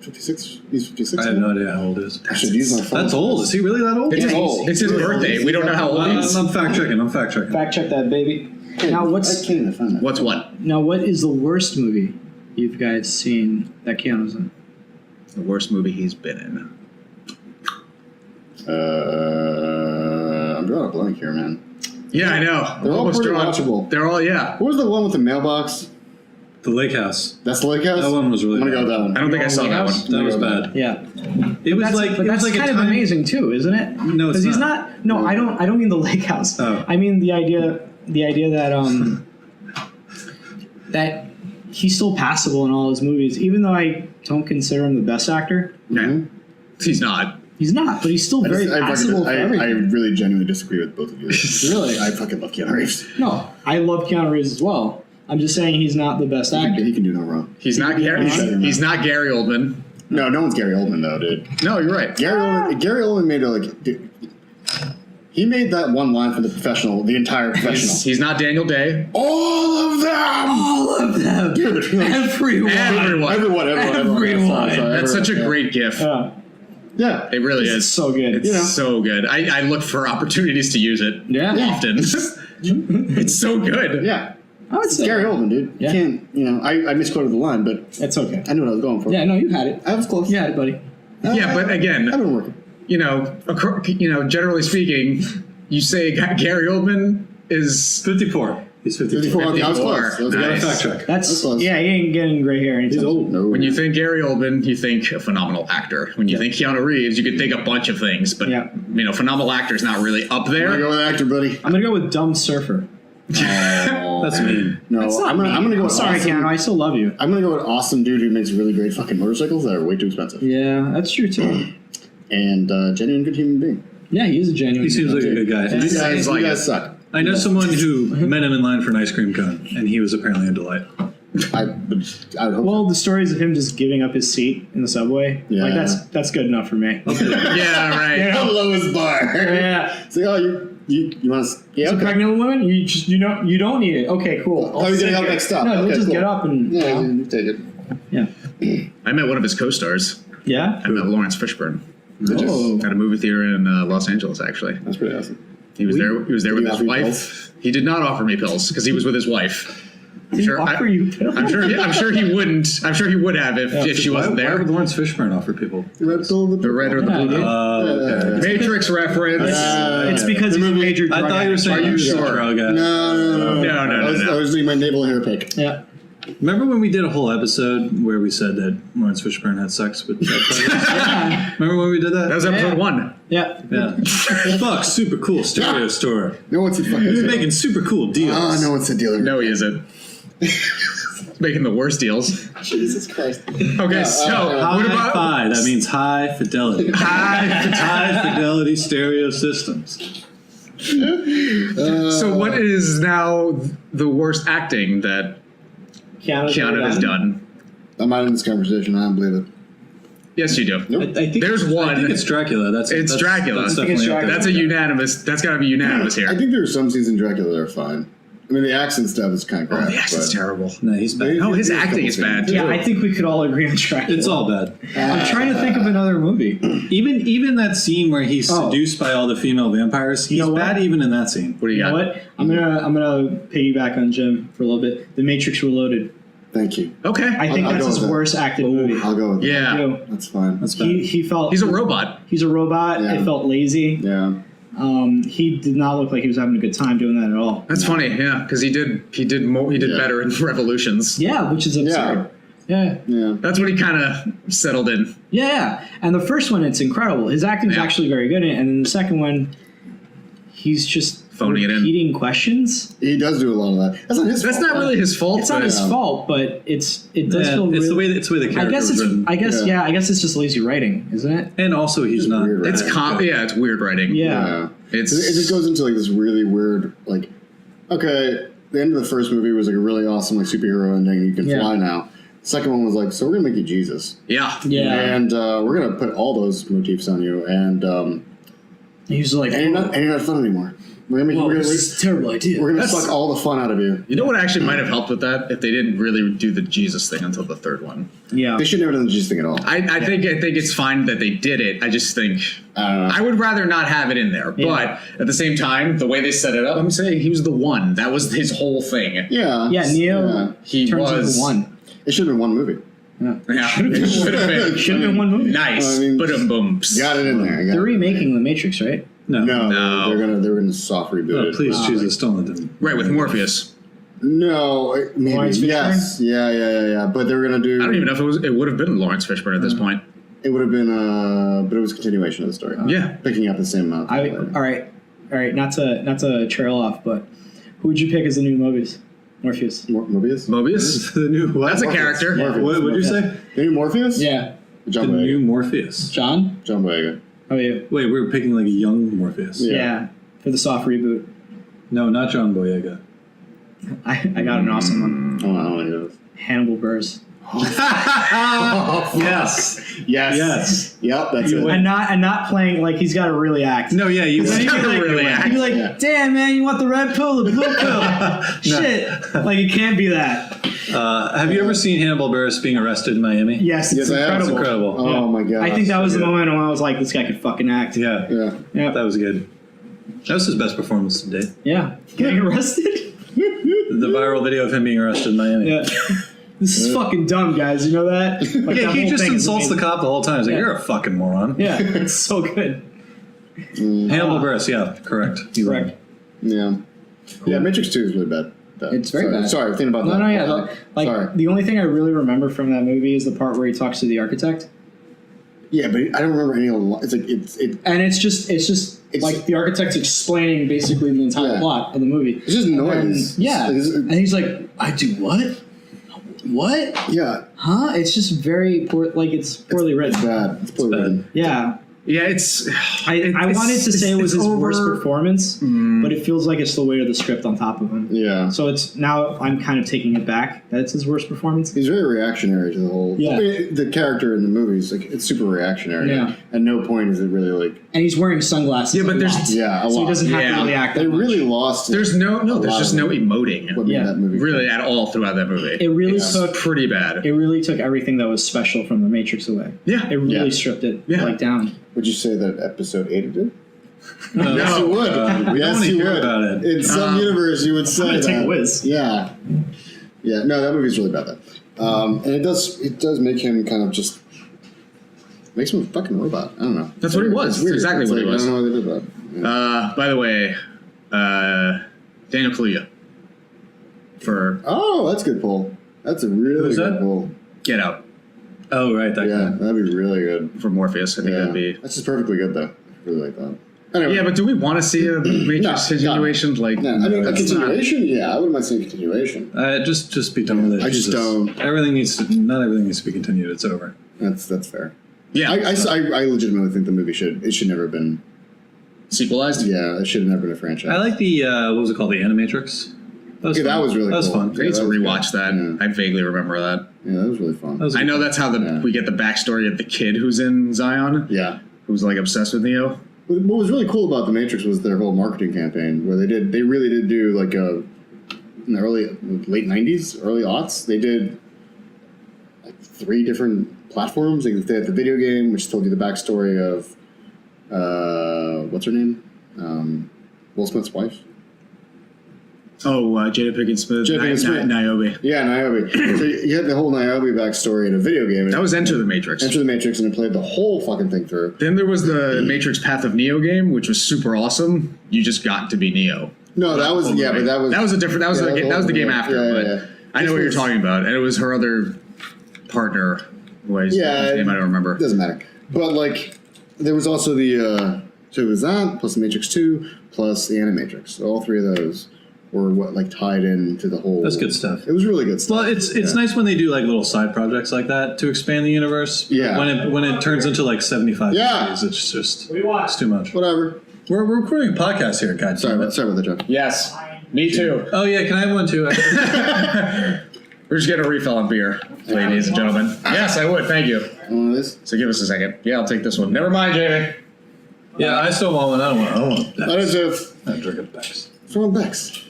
56. He's 56.
I have
now?
no idea how old he is.
I should use my phone.
That's old. Is he really that old?
It's,
He's
his,
old.
it's his birthday. We don't know how old he is.
I'm fact checking.
Fact check that, baby. Now
I
what's
can't even find that.
What's what?
now what is the worst movie you've guys seen that Keanu's in?
The worst movie he's been in.
I'm drawing a blank here, man.
Yeah, I know.
They're all
Almost
pretty
drawn.
watchable.
They're all, yeah.
What was the one with the mailbox?
The Lake House.
That's the Lake House?
That one was really
I'm gonna go with
bad.
that one.
I don't think I saw that one.
That was bad.
Yeah.
It was
That's,
like
but
it was
that's
like
kind
a
of
time,
amazing too, isn't it?
No, it's
Because he's
not.
not. No, I don't mean the Lake House.
Oh.
I mean the idea that that he's still passable in all his movies, even though I don't consider him the best actor.
Yeah. He's not.
He's not, but he's still very passable for
I
everything.
really genuinely disagree with both of you.
Really?
I fucking love Keanu Reeves.
No, I love Keanu Reeves as well. I'm just saying he's not the best actor.
He can do no wrong.
He's not Gary. He's not Gary Oldman.
No one's Gary Oldman though, dude.
No, you're right.
Gary Oldman made dude, he made that one line for the entire Professional.
He's not Daniel Day.
All of them.
All of them.
Dude,
Everyone.
everyone.
That's such a great gif.
Yeah,
It really
It's
is.
so good.
It's so good. I look for opportunities to use it
Yeah.
often. It's so good.
yeah.
I would
It's
say
Gary Oldman, dude.
Yeah.
You can't. I misquoted the line, but
it's okay.
I knew what I was going for.
Yeah, no, you had it.
I was close.
You had it, buddy.
Yeah, but again,
I've been working.
Generally speaking, you say Gary Oldman is
54. He's 54.
54. Okay, I was close.
54.
I was
Nice.
Fact check.
That's
close.
yeah. He ain't getting gray hair anytime.
He's old.
No.
when you think Gary Oldman, you think a phenomenal actor. When you think Keanu Reeves, you could think a bunch of things, but
Yeah.
phenomenal actor is not really up
I'm gonna
there.
go with actor, buddy.
I'm gonna go with Dumb Surfer.
That's mean.
No,
That's not
I'm gonna go with
sorry,
awesome.
Keanu. I still love you.
I'm gonna go with awesome dude who makes really great fucking motorcycles that are way too expensive,
Yeah, that's true too.
and genuine good human being.
Yeah, he is a genuine.
He seems like a good guy.
Yeah.
You guys suck.
I know someone who met him in line for an ice cream cone, and he was apparently a delight.
I would hope.
Well, the stories of him just giving up his seat in the subway,
Yeah.
like that's good enough for me.
Yeah, right.
the lowest bar.
Yeah.
It's like, oh, you want to? Yeah,
So
okay.
pregnant women, you don't need it. Okay, cool.
Oh, you're getting up next stop.
No,
Okay,
he'll just
cool.
get up and
Yeah, you take it.
yeah.
I met one of his co-stars.
Yeah.
I met Lawrence Fishburne
Oh.
at a movie theater in Los Angeles. Actually,
That's pretty awesome.
he was there. He was there
Did
with
he
his
offer you
wife.
pills?
He did not offer me pills because he was with his wife. I'm sure.
Offer you pills?
I'm sure he wouldn't. I'm sure he would have if she wasn't
Why
there.
would Lawrence Fishburne offer people?
The red or the blue pill.
Okay.
Matrix reference.
It's because he's a major drug
I thought you were
addict.
saying
Are you sure?
No.
I was doing my navel hair pick.
Yeah.
Remember when we did a whole episode where we said that Lawrence Fishburne had sex with drug players? Remember when we did that?
That was episode 1.
Yeah.
Yeah. Fuck, super cool stereo store.
No one's a fucking
He's making super cool deals.
no one's a dealer.
No, he isn't. Making the worst deals.
Jesus Christ.
Okay, so what about
Hi-Fi, that means high fidelity. High fidelity stereo systems.
So what is now the worst acting that Keanu has done?
I'm not in this conversation. I don't believe it.
Yes, you do.
Nope.
I think
There's one.
I think it's Dracula. That's
Dracula.
That's
I
think it's
definitely up there.
Dracula.
That's a unanimous. That's got to be unanimous
I
here.
think there are some scenes in Dracula that are fine. I mean, the accent stuff is kind of crap.
Oh, the accent's terrible.
No, he's bad.
No, his
There's a
acting
couple
is bad.
scenes.
Yeah, I think we could all agree on Dracula.
It's all bad.
I'm trying to think of another movie.
Even that scene where he's seduced by all the female vampires, he's
know what?
bad even in that scene.
What do you
You know
got?
what? I'm gonna piggyback on Jim for a little bit. The Matrix Reloaded.
Thank you.
Okay.
I think
I'll
that's
go
his
with that.
worst acted movie.
I'll go with that.
Yeah.
You know,
That's fine.
That's bad.
he felt
He's a robot.
He's a robot.
Yeah.
It felt lazy.
Yeah.
He did not look like he was having a good time doing that at all.
That's funny. Yeah, because he did
Yeah.
better in Revolutions.
Yeah, which is absurd. Yeah.
Yeah.
That's when he kind of settled in.
Yeah. And the first one, it's incredible. His acting's
Yeah.
actually very good in it. And then the second one, he's just
Phoning it in.
repeating questions.
He does do a lot of that. That's not his
That's
fault.
not really his fault.
It's not
but-
his fault, but it does
Yeah,
feel
it's
really,
the way the character
I guess
was
it's
written.
I guess
Yeah.
I guess it's just lazy writing, isn't it?
And also he's not.
weird, right?
It's it's weird writing.
Yeah.
Yeah.
It's
It just goes into like this really weird, like, okay, the end of the first movie was like a really awesome like superhero ending. You can
Yeah.
fly now. The second one was like, so we're gonna make you Jesus,
yeah.
Yeah.
and we're gonna put all those motifs on you, and
He's like,
you're not fun anymore. We're gonna make
"Whoa,
we're
this
gonna,
is a terrible idea.
we're gonna
That's-
suck all the fun out of you.
You know what actually might have helped with that if they didn't really do the Jesus thing until the third one.
Yeah.
They should never done the Jesus thing at all.
I think it's fine that they did it. I just think
I don't know.
I would rather not have it in there.
Yeah.
But at the same time, the way they set it up, I'm saying he was the one. That was his whole thing.
Yeah.
Yeah, Neo
Yeah.
He
turns
was
into one.
It should have been one movie.
Yeah, should have been.
Should have been one movie.
Nice.
I mean,
Boom.
Got it in there. Got
They're
it.
remaking The Matrix, right?
No.
No.
They're gonna soft reboot
Oh,
it.
please, Jesus, don't let them.
Right, with Morpheus.
No, maybe
Lawrence Fishburne?
yes, yeah. But they were gonna do.
I don't even know if it would have been Lawrence Fishburne at this point.
It would have been, but it was a continuation of the story.
Yeah.
Picking up the same amount.
All right. Not to trail off, but who would you pick as the new Morpheus?
Mobius?
Mobius?
The new what?
That's a
Morpheus.
character.
Morpheus.
What would you say?
The new Morpheus?
Yeah.
John
The
Boyega.
new Morpheus.
John?
John Boyega.
Oh yeah.
Wait, we're picking like a young Morpheus.
Yeah.
Yeah. For the soft reboot.
No, not John Boyega.
I got an awesome one.
Oh, I don't know.
Hannibal Buress.
Yes.
Yes. Yep, that's it.
And not playing like he's got to really act.
No, yeah, you.
Then he'd be
gotta
like,
really act.
he'd be like,
Yeah.
damn man, you want the red pill or the blue pill? Shit. Like it can't be that.
Have you ever seen Hannibal Buress being arrested in Miami?
Yes, it's
Yes, I have.
incredible.
It's incredible.
Oh
Yeah.
my god.
I think that was the
good.
moment when I was like, this guy could fucking act.
Yeah,
Yeah.
Yeah.
that was good. That was his best performance to date.
Yeah. Getting arrested?
The viral video of him being arrested in Miami.
Yeah. This is fucking dumb, guys. You know that? Like,
Yeah,
that
he
whole
just
thing is
insults the
amazing.
cop the whole time. He's like,
Yeah.
"You're a fucking moron."
Yeah, it's so good.
Hannibal Buress, yeah, correct. You
Correct.
Yeah. Yeah, Matrix 2 is really bad.
It's very
Sorry.
bad.
Sorry, thinking about that.
No, yeah. Like
Sorry.
the only thing I really remember from that movie is the part where he talks to the architect,
Yeah, but I don't remember any of the. It's like it's
and it's just
It's-
like the architect's explaining basically the entire
Yeah.
plot of the movie.
just
And
noise.
yeah,
It's-
and he's like, "I do what? What?
yeah.
Huh?" It's just very poor. Like it's poorly
It's
written.
bad. It's poorly
bad.
written.
Yeah,
Yeah, it's.
I wanted to say it was his worst
over.
performance, but it feels like it's the weight of the script on top of him.
Yeah.
So it's now I'm kind of taking it back. That's his worst performance.
He's very reactionary to the whole.
Yeah.
I mean, the character in the movies, like it's super reactionary.
Yeah.
At no point is it really like.
And he's wearing sunglasses.
Yeah, but
a
there's-
lot.
Yeah, a
So
lot.
he doesn't have
Yeah.
to really act that
They
much.
really lost.
There's
a
there's
lot
just
of
no
what
emoting
made
Yeah.
that movie.
really at all throughout that movie.
It really
Yeah.
took
Pretty bad.
it really took everything that was special from the Matrix away.
Yeah.
It really
Yeah.
stripped it
Yeah.
like down.
Would you say that episode 8 did?
No,
Yes, you would.
we don't
Yes,
want to
you
hear
would.
about it.
In some universe, you would say
gonna
that.
take a whiz.
Yeah. Yeah, no, that movie's really bad though. And it does make him kind of just makes him a fucking robot. I don't know.
That's what he was.
It's weird.
That's exactly
It's
what he was.
I don't know what they did about it. Yeah.
By the way, Daniel Kaluuya for
Oh, that's a good pull. That's a really
Who's
good
that?
pull.
Get Out
Oh, right. That
Yeah,
guy.
that'd be really good.
for Morpheus. I think
Yeah.
that'd be.
That's just perfectly good though. I really like that. Anyway.
Yeah, but do we want to see a Matrix continuation? Like,
No, I mean, a
that's not-
continuation? Yeah, I wouldn't mind seeing a continuation.
Just be done with it.
I just don't.
Everything needs to. Not everything needs to be continued. It's over.
That's fair.
Yeah,
I legitimately think the movie should never have been.
sequelized.
Yeah, it should have never been a franchise.
I like the what was it called? The Animatrix.
Yeah,
fun.
that was really
that was
cool.
fun.
I need to
that was
rewatch
good.
that.
Yeah.
I vaguely remember that.
Yeah, that was really fun.
That was
I know that's how
Yeah.
we get the backstory of the kid who's in Zion,
Yeah.
who's like obsessed with Neo.
What was really cool about The Matrix was their whole marketing campaign, where they really did do like in the late 90s, early aughts, they did like 3 different platforms. Like they had the video game, which told you the backstory of what's her name, Will Smith's wife.
Oh, Jada Pinkett Smith,
Jada Pinkett Smith.
Niobe.
Yeah, Niobe. So you had the whole Niobe backstory in a video game.
That was Enter the Matrix.
Enter the Matrix, and it played the whole fucking thing through.
Then there was the Matrix Path of Neo game, which was super awesome. You just got to be Neo.
No, that was but that was
a different. That was the game after.
Yeah,
but
yeah.
I know what you're talking about, and it was her other partner. His name I don't remember.
It doesn't matter. But like, there was also the so it was that plus the Matrix 2 plus the Animatrix. So all 3 of those were what like tied into the whole.
That's good stuff.
It was really good stuff.
Well, it's nice when they do like little side projects like that to expand the universe.
Yeah.
When it turns into like 75
Yeah.
movies, it's just it's too much.
Whatever.
We're recording a podcast here, guys.
Sorry about that, Joe.
Yes, me too.
Oh yeah, can I have one too?
We're just getting a refill on beer, ladies and gentlemen. Yes, I would. Thank you.
One of this.
So give us a second. Yeah, I'll take this one. Never mind, Jamie.
Yeah, I still want one. I don't want that.
That is a
I'm drinking Bex.
from Bex.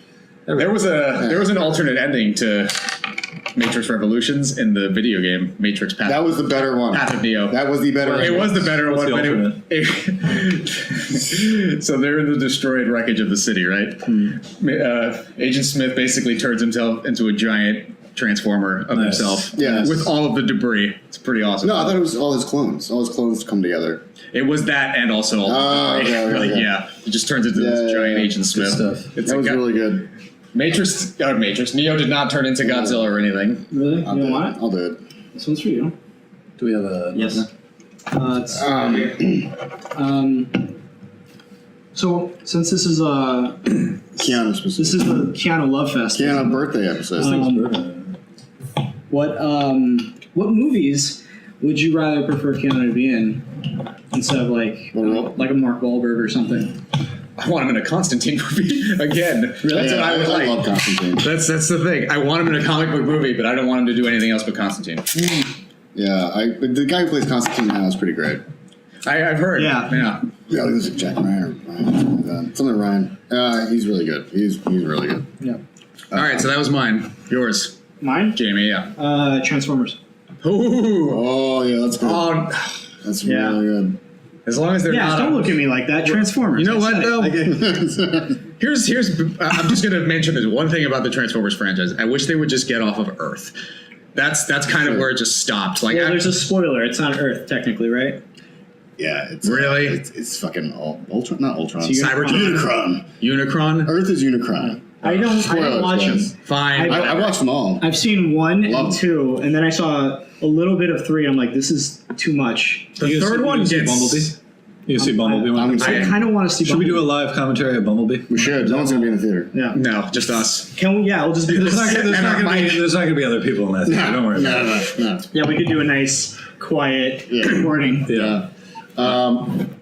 There was an alternate ending to Matrix Revolutions in the video game Matrix Path.
That was the better one.
Path of Neo.
That was the better one.
It was the better
What's
one,
the
but so they're in the destroyed wreckage of the city, right? Agent Smith basically turns himself into a giant transformer of
Nice.
himself,
Yes.
with all of the debris. It's pretty awesome.
No, I thought it was all his clones. All his clones come together.
It was that, and also all the debris.
okay.
Yeah, it just turns into this giant Agent Smith.
stuff.
It's
That
a
was really good.
Matrix. Neo did not turn into Godzilla or anything.
Really? You
I'll do
don't
it.
want it?
I'll do it.
This one's for you.
Do we have a
Yes. It's, so since this is
Keanu specifically.
this is the Keanu Love Fest.
Keanu birthday episode.
What movies would you rather prefer Keanu to be in instead of like a Mark Wahlberg or something?
I want him in a Constantine movie again.
Really?
That's what I would
I
like.
love Constantine.
That's the thing. I want him in a comic book movie, but I don't want him to do anything else but Constantine.
Yeah, the guy who plays Constantine now is pretty great.
I've heard.
Yeah.
Yeah.
Yeah, it was like Jack Ryan or something like that. Something Ryan. He's really good. He's really good.
Yeah.
All right, so that was mine. Yours,
Mine?
Jamie. Yeah.
Transformers.
Ooh.
Oh yeah, that's good.
Oh,
That's
Yeah.
really good.
as long as they're
Yeah,
not.
don't look at me like that. Transformers.
You know
I
what
said it.
though? Here's. I'm just gonna mention this one thing about the Transformers franchise. I wish they would just get off of Earth. That's kind of where it just stopped. Like,
Well, there's a spoiler. It's on Earth, technically, right?
Yeah, it's
Really?
It's fucking Ultron, not Ultron.
It's
Cybertron.
Unicron.
Unicron.
Earth is Unicron.
I don't
Spoilers,
watch them.
guys.
Fine.
I watched them all.
I've seen 1
Love
and 2, and then I saw a little bit of 3. I'm like, this is too much.
The third one gets.
Bumblebee. You see Bumblebee one?
I'm gonna
I
say
kind of want to see.
Should we do a
Bumblebee.
live commentary of Bumblebee?
we should. No one's gonna be in the theater.
Yeah.
No, just us.
Can we? Yeah, we'll just do
There's
this.
not gonna be other people in that theater. Don't worry about it.
No.
Yeah, we could do a nice, quiet recording.
Yeah.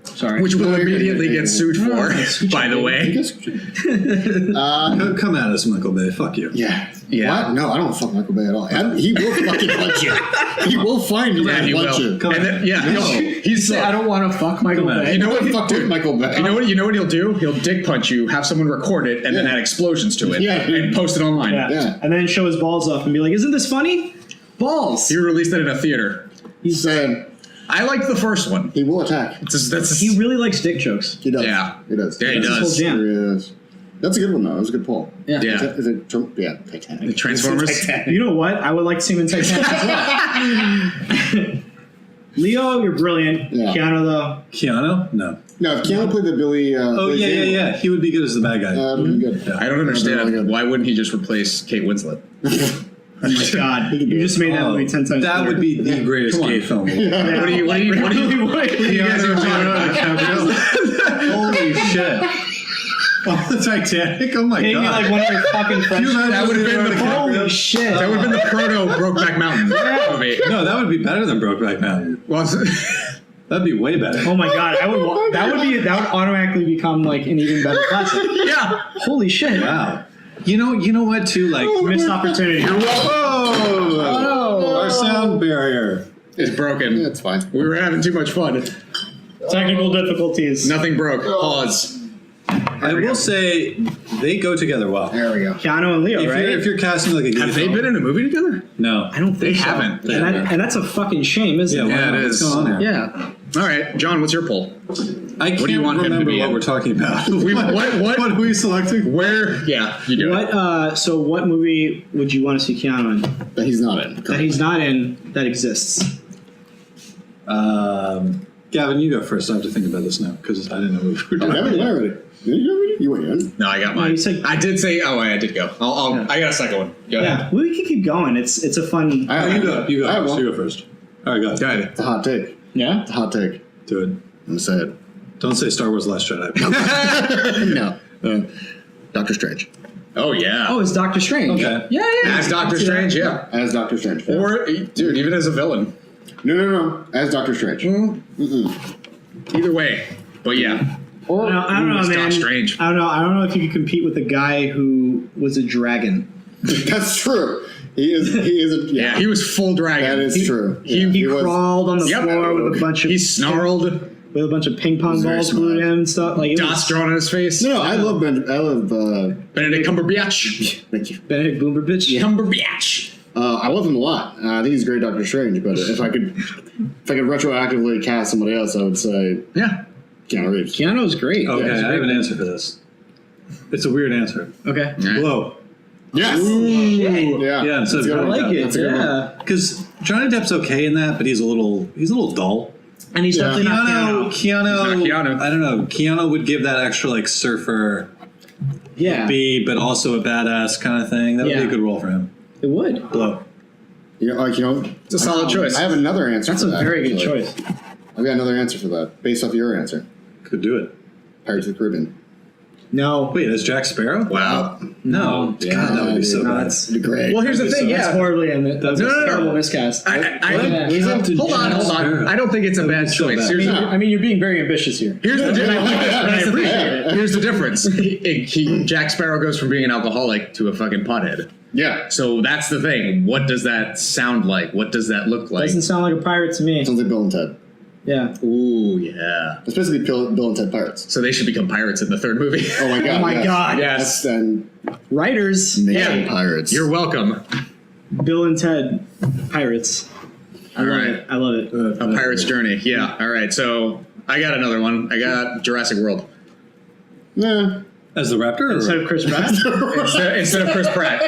Sorry.
Which will
No, you're good.
immediately
You're
get
good.
sued for, by the way.
Come at us, Michael Bay. Fuck you.
Yeah.
Yeah.
What? No, I don't fuck Michael Bay at all. He will fucking punch you. He will find you
Yeah,
and
he
punch
will.
you.
Come
And
on.
then, yeah,
No.
he's.
I don't want to fuck Michael
Come on.
Bay.
You know what?
Fuck with Michael Bay.
You know what he'll do? He'll dick punch you, have someone record it, and then
Yeah.
add explosions to it,
Yeah.
and post it online.
Yeah.
Yeah.
And then show his balls off and be like, "Isn't this funny? Balls."
He released it in a theater.
He's saying
I liked the first one.
he will attack.
That's
He really likes dick jokes.
He does.
Yeah.
He does.
Yeah, he
That's his
does.
whole jam.
He is. That's a good one, though. That was a good poll.
Yeah.
Yeah.
Is it Titanic.
The Transformers.
You know what? I would like to see him in Titanic as well. Leo, you're brilliant.
Yeah.
Keanu, though.
Keanu? No.
No, if Keanu played the Billy...
Oh, yeah. He would be good as the bad guy.
That'd be good.
Yeah.
I don't
Really
understand.
good.
Why wouldn't he just replace Kate Winslet?
Oh my God! You just made that movie 10 times.
That
better.
would be the greatest gay film.
What do you guys are talking about?
Holy shit. Oh, the Titanic? Oh my
Maybe
god.
like one of your fucking friends.
That would have been the
Holy shit!
That would have been the proto Brokeback Mountain movie.
No, that would be better than Brokeback Mountain.
Well,
That'd be way better.
Oh my God! That would automatically become like an even better classic.
yeah.
Holy shit!
Wow. You know what too? Like
Missed opportunity.
oh, our sound barrier.
It's broken.
Yeah, it's fine.
We were having too much fun.
Technical difficulties.
Nothing broke. Pause.
I will say they go together well.
There we go.
Keanu and Leo,
If,
right?
you're, if you're casting like a gay
Have they
film-
been in a movie together?
No.
I don't think
They
so.
haven't.
And that's a fucking shame, isn't
Yeah,
it?
Yeah, it
what's
is.
going on here?
Yeah.
All right, John, what's your poll?
I can't
do you want him to
remember
be
what
in?
we're talking about.
What
are we selecting?
Where? Yeah, you do it.
What? So, what movie would you want to see Keanu in
That he's not in.
that he's not in that exists?
Gavin, you go first. I have to think about this now because I didn't know what we were
Oh,
doing.
Gavin, went already. Did you already? You went in.
No, I got
No,
mine.
you said-
I did say. Oh, I did go. I got a second one. Go ahead.
Yeah, we can keep going. It's a fun.
I
Oh, you go. You go.
I have
first.
one.
You go first. All right, go ahead.
Go ahead.
It's a hot take.
Yeah.
It's a hot take.
Do it.
I'm gonna say it.
Don't say Star Wars: Last Jedi.
No. Doctor Strange.
Oh yeah.
Oh, it's Doctor Strange.
Okay.
Yeah.
As Doctor Strange, yeah.
As Doctor Strange.
Or dude, even as a villain.
No. As Doctor Strange.
Either way. But yeah.
Or I don't know,
It's
man.
Doc Strange.
I don't know if you could compete with a guy who was a dragon.
That's true. He is.
Yeah, he was full dragon.
That is true.
he-
Yeah,
He
was-
crawled on the
Yep.
floor with a bunch of
He snarled.
with a bunch of ping pong
He's very
balls glued
smart.
to him and stuff. Like it
Dots
was
drawn on his face.
No, I love
Benedict Cumberbatch.
Thank you.
Benedict Cumberbatch.
Cumberbatch.
I love him a lot. I think he's a great Doctor Strange. But if I could retroactively cast somebody else, I would say
Yeah.
Keanu Reeves.
Keanu's great.
Okay,
Yeah,
I have an answer for this. It's a weird answer.
Okay.
Blow.
Yes. Yeah.
Yeah, so
That's a good
I
one.
like it.
That's a good one.
Yeah.
Because Johnny Depp's okay in that, but he's a little dull.
And he's
Yeah.
definitely not Keanu.
He's not Keanu.
I don't know. Keanu would give that extra like surfer
Yeah.
but also a badass kind of thing. That would be
Yeah.
a good role for him.
It would.
Blow.
It's a solid choice.
I have another answer.
That's
for
a
that,
very good
actually.
choice.
I've got another answer for that, based off your answer.
Could do it.
Pirates of the Caribbean.
No.
Wait, is Jack Sparrow?
Wow.
No. God, that would be so
No,
bad.
that's
It'd be great.
Well, here's the thing.
That's
Yeah.
horribly and that's
No, no, no.
terrible miscast.
I
Yeah.
hold on. I don't think it's a bad
so
choice.
bad.
Here's,
I mean, you're being very ambitious here.
here's the difference.
I appreciate it.
Here's the difference. Jack Sparrow goes from being an alcoholic to a fucking pothead.
Yeah.
So that's the thing. What does that sound like? What does that look like?
Doesn't sound like a pirate to me.
Sounds like Bill and Ted.
Yeah.
Ooh, yeah.
It's basically Bill and Ted Pirates.
So they should become pirates in the third movie.
Oh my god.
Oh my
yes.
God.
Yes.
And
Writers.
Nation Pirates.
You're welcome.
Bill and Ted Pirates. I
All
love
right.
it. I love it.
A Pirate's Journey. Yeah. All right. So I got another one. I got Jurassic World.
Yeah.
As the Raptor?
Instead of Chris Pratt.
Instead of Chris Pratt.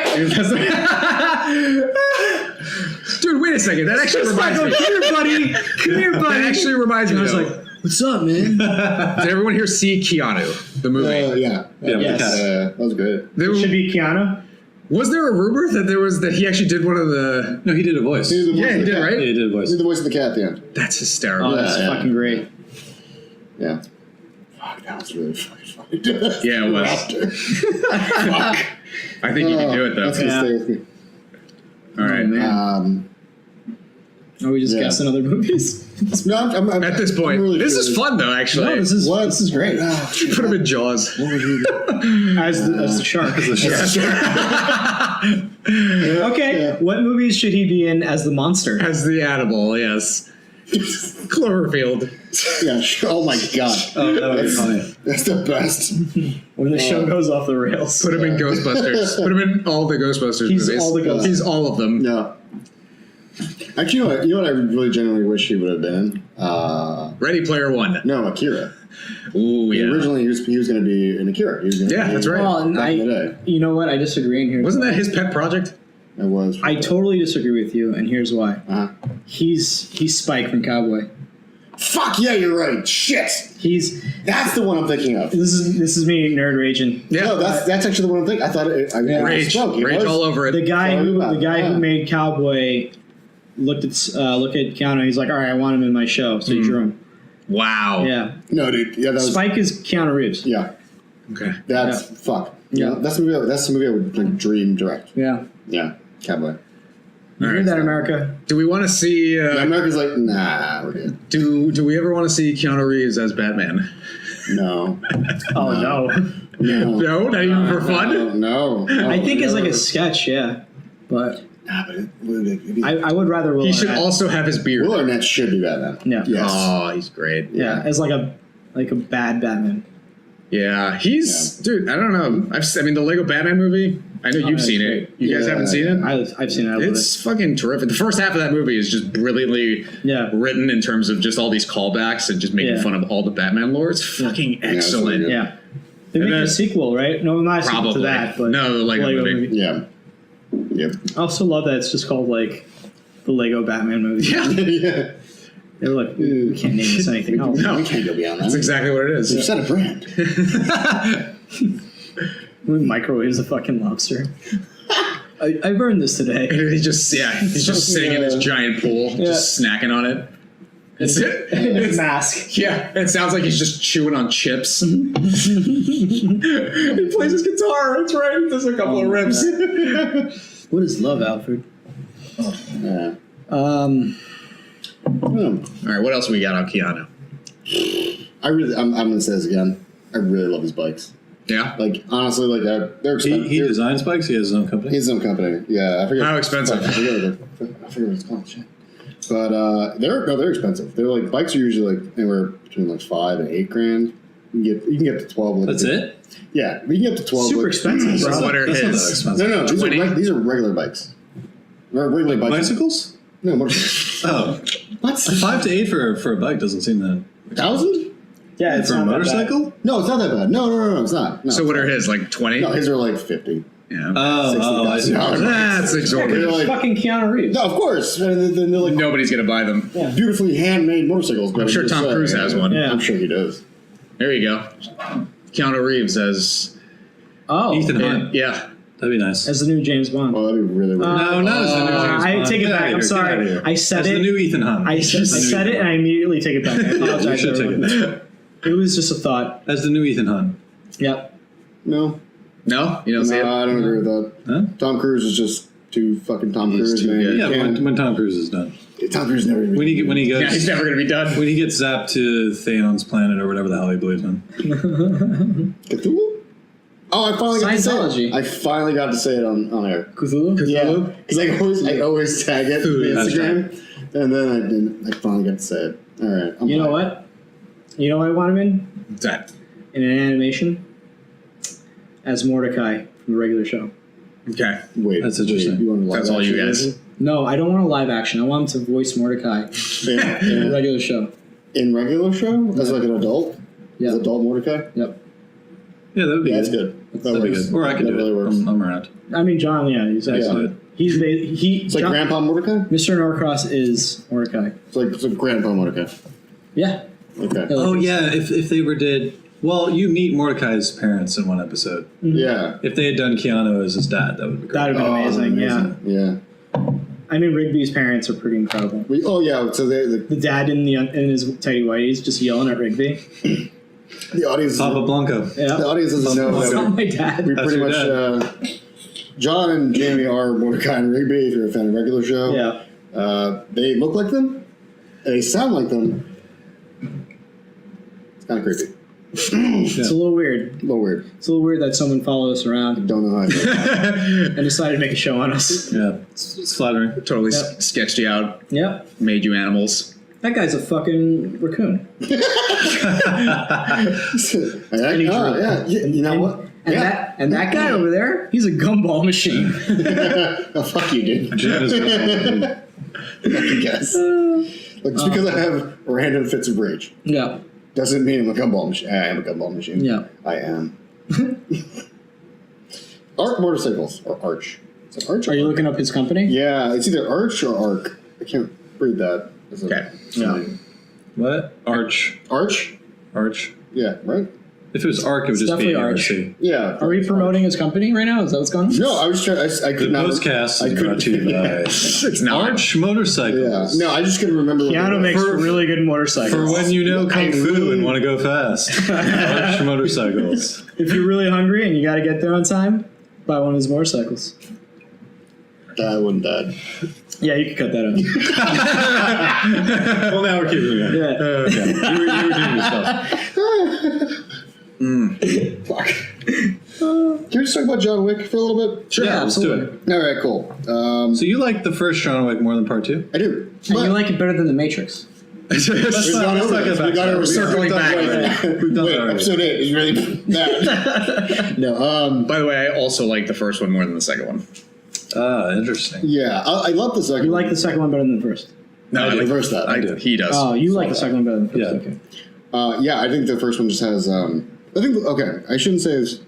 Dude, wait a second. That actually reminds me.
Come here, buddy. Come here, buddy.
That actually reminds me.
I was
though.
like, what's up, man?
Did everyone here see Keanu, the movie?
Yeah.
Yes.
That was good.
There
It should be Keanu.
was there a rumor that he actually did one of the?
No, he did a voice.
He did the voice
Yeah,
of
he
the
did,
cat.
right?
Yeah, he did a
He
voice.
did the voice of the cat at the end.
That's hysterical.
Oh, that's
yeah.
fucking great.
Yeah. Fuck, that was really fucking funny.
Yeah, it was.
Raptor.
Fuck. I think you can do it though.
That's gonna
Yeah.
stay with me.
All right.
Are we just
Yeah.
guessing other movies?
No, I'm
At this point,
I'm really
this is
curious.
fun though. Actually,
No, this is
What?
this is great.
put him in Jaws.
What would you do?
As the shark. Okay,
Yeah.
what movies should he be in as the monster?
As the animal, yes. Cloverfield.
Yeah. Oh my god.
Oh, that would be funny.
That's the best.
When the show goes off the rails.
Put him in Ghostbusters. Put him in all the Ghostbusters
He's
movies.
all the Ghostbusters.
He's all of them.
No. Actually, you know what I really genuinely wish he would have been?
Ready Player One.
No, Akira.
Ooh, yeah.
Originally, he was going to be in Akira. He was gonna be
That's right.
Well, and
back in the day.
you know what? I disagree in here.
Wasn't that his pet project?
It was.
I totally disagree with you, and here's why.
Uh-huh.
He's Spike from Cowboy.
Fuck yeah, you're right. Shit. That's the one I'm thinking of.
This is me nerd raging.
Yeah.
No, that's actually the one I'm thinking. I thought it.
Rage all over it.
The guy who
Yeah.
made Cowboy looked at Keanu. He's like, all right, I want him in my show, so he drew him.
Wow.
Yeah.
No, dude. Yeah, that was.
Spike is Keanu Reeves.
Yeah.
Okay.
That's fuck.
Yeah.
Yeah. That's the movie I would like, dream direct.
Yeah.
Yeah. Cowboy.
You heard that, America?
Do we want to see?
Yeah, America's like, nah, we're good.
Do we ever want to see Keanu Reeves as Batman?
No.
Oh no.
No, not even for fun.
No.
I think it's like a sketch, yeah, but
Nah, but it'd be,
I would rather Will
He should
Arnett.
also have his beard.
Will Arnett should be Batman.
Yeah.
Yes.
Oh, he's great.
Yeah, as like a bad Batman.
Yeah, he's dude. I don't know. I mean, the Lego Batman movie. I know you've seen it. You guys haven't seen it.
I've seen it. I love
It's fucking terrific. The first half of that movie is just brilliantly written in terms of just all these callbacks and just making fun of all the Batman lore. It's fucking excellent.
really
Yeah. They make a sequel, right? No, not a sequel
Probably.
to that, but
No, the Lego movie.
Yeah. Yep.
I also love that it's just called like the Lego Batman movie.
Yeah.
Yeah.
They were like, we can't name this anything else.
No.
We can't go beyond that.
That's exactly what it
You
is.
said a brand.
We microwaves the fucking lobster. I burned this today.
He's just sitting in this giant pool, just snacking on it. That's it.
His mask.
Yeah, it sounds like he's just chewing on chips. He plays his guitar. That's right. There's a couple of rips.
What is love, Alfred?
Yeah.
All right, what else we got on Keanu?
I'm gonna say this again. I really love his bikes.
Yeah.
Like honestly, like they're expensive.
He designs bikes. He has his own company.
He has his own company. Yeah, I forget
How expensive?
I forget what it's called. Shit. But they're expensive. They're like bikes are usually like anywhere between like $5,000 and $8,000. You can get to 12. Like,
That's it.
Yeah, we can get to 12.
Super
like,
expensive, bro.
What are
That's not that
his?
expensive.
No, these are regular bikes. They're regular bikes.
Bicycles?
No, motorcycles.
Oh,
What?
5 to 8 for a bike doesn't seem that.
1,000?
Yeah, it's
For a
not that bad.
motorcycle?
No, it's not that bad. No, it's not. No,
So what are his? Like 20?
No, his are like 50.
Yeah.
Oh, I see.
$60,000.
That's exorbitant.
They're like,
Fucking Keanu Reeves.
no, of course. And they're like
Nobody's gonna buy them.
beautifully handmade motorcycles.
I'm sure Tom Cruise has one.
Yeah.
I'm sure he does.
There you go. Keanu Reeves as
Oh,
Ethan Hunt.
yeah.
That'd be nice.
as the new James Bond.
Oh, that'd be really weird.
No, not as the new James
I
Bond.
take it
Get
back.
outta
I'm
here, get outta
sorry.
here.
I said
As
it.
the new Ethan Hunt.
I said it, and I immediately take it back. I apologize.
You should take it
everyone. It was just a thought.
As the new Ethan Hunt.
Yep.
No,
No, you don't see it.
I don't agree with that.
Huh?
Tom Cruise is just too fucking Tom Cruise,
too
man.
good.
You
Yeah,
can't-
when Tom Cruise is done.
Tom Cruise never even.
When he goes,
Yeah, he's never gonna be done.
when he gets zapped to Thanos' planet or whatever the hell he believes in.
Cthulhu? Oh, I finally got to say
Scientology.
it. I finally got to say it on air.
Cthulhu?
Yeah, because I always tag it on the
That's
Instagram, and then I didn't. I finally got to say it. All right. I'm
You know
fine.
what? You know what I want him in?
What's that?
In an animation? As Mordecai from the regular show.
Okay.
Wait,
That's interesting.
You want a live
That's all you
action
guys.
version?
No, I don't want a live action. I want him to voice Mordecai in the regular show.
In regular show as like an adult.
Yeah.
As adult Mordecai.
Yep.
Yeah, that would be
Yeah, that's
good.
good. That
That'd be
works.
good. Or I could
that
do
really
it.
works.
I'm around.
I mean, John, yeah, he's actually.
Yeah.
He's
It's like
John-
Grandpa Mordecai.
Mr. Norcross is Mordecai.
It's like Grandpa Mordecai.
Yeah.
Okay.
Oh yeah, if they ever did. Well, you meet Mordecai's parents in one episode.
Yeah.
If they had done Keanu as his dad, that would be great.
That would have been amazing. Yeah.
Yeah.
I mean, Rigby's parents are pretty incredible.
Yeah. So the
The dad in his tidy whities just yelling at Rigby.
audience.
Papa Blanco.
Yeah.
The audience doesn't know
That's
that
not my dad.
we
That's
pretty
your
much. John and Jamie are Mordecai and Rigby. If you're a fan of regular show.
Yeah.
They look like them. And they sound like them. It's kind of creepy.
It's a little weird.
A little weird.
It's a little weird that someone followed us around
Don't know how I feel.
and decided to make a show on us.
Yeah, it's flattering.
Totally
Yep.
sketched you out.
Yep.
Made you animals.
That guy's a fucking raccoon.
Yeah. You know what?
And that guy over there, he's a gumball machine.
Oh, fuck you, dude.
Jim is
I guess. Like, just because I have random fits of rage
Yeah.
doesn't mean I'm a gumball machine. I am a gumball machine.
Yeah.
I am. Arc Motorcycles, or Arch. Is it Arch?
Are you looking up his company?
Yeah, it's either Arch or Arc. I can't read that.
Okay.
Yeah.
What? Arch.
Arch? Yeah, right?
If it was Arc, it would
It's
just be
definitely Arch.
RC.
Yeah.
Are we promoting his company right now? Is that what's going on?
No, I was trying. I
The
could not.
postcast
I
is brought to you by
It's not.
Arch Motorcycles.
Yeah. No, I just couldn't remember. what
Keanu
it was.
makes really good motorcycles.
For when you know Kung Fu
really-
and want to go fast. Arch Motorcycles.
If you're really hungry and you got to get there on time, buy one of his motorcycles.
I wouldn't die.
Yeah, you can cut that out.
Well, now we're keeping it.
Yeah.
Okay. You were doing yourself.
Fuck. Can we just talk about John Wick for a little bit?
Sure,
Yeah,
let's do
absolutely.
it.
All right, cool.
So you like the first John Wick more than part 2?
I do.
And you like it better than The Matrix.
Let's not get back to that.
circling back.
We've done
Wait,
that already.
episode 8 is really bad. No,
By the way, I also like the first one more than the second one.
Ah, interesting.
yeah, I love the second
You
one.
like the second one better than the first.
No,
I reverse that.
I
do.
He does.
Oh, you like the second one better than the first.
Yeah.
Okay.
Yeah, I think the first one just has. Okay, I shouldn't say this.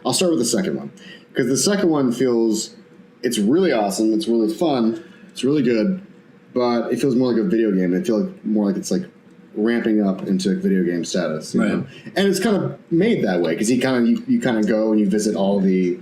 I'll start with the second one because the second one feels. It's really awesome. It's really fun. It's really good, but it feels more like a video game. It feels more like it's like ramping up into video game status, you
Right.
know? And it's kind of made that way because you kind of go and you visit all the.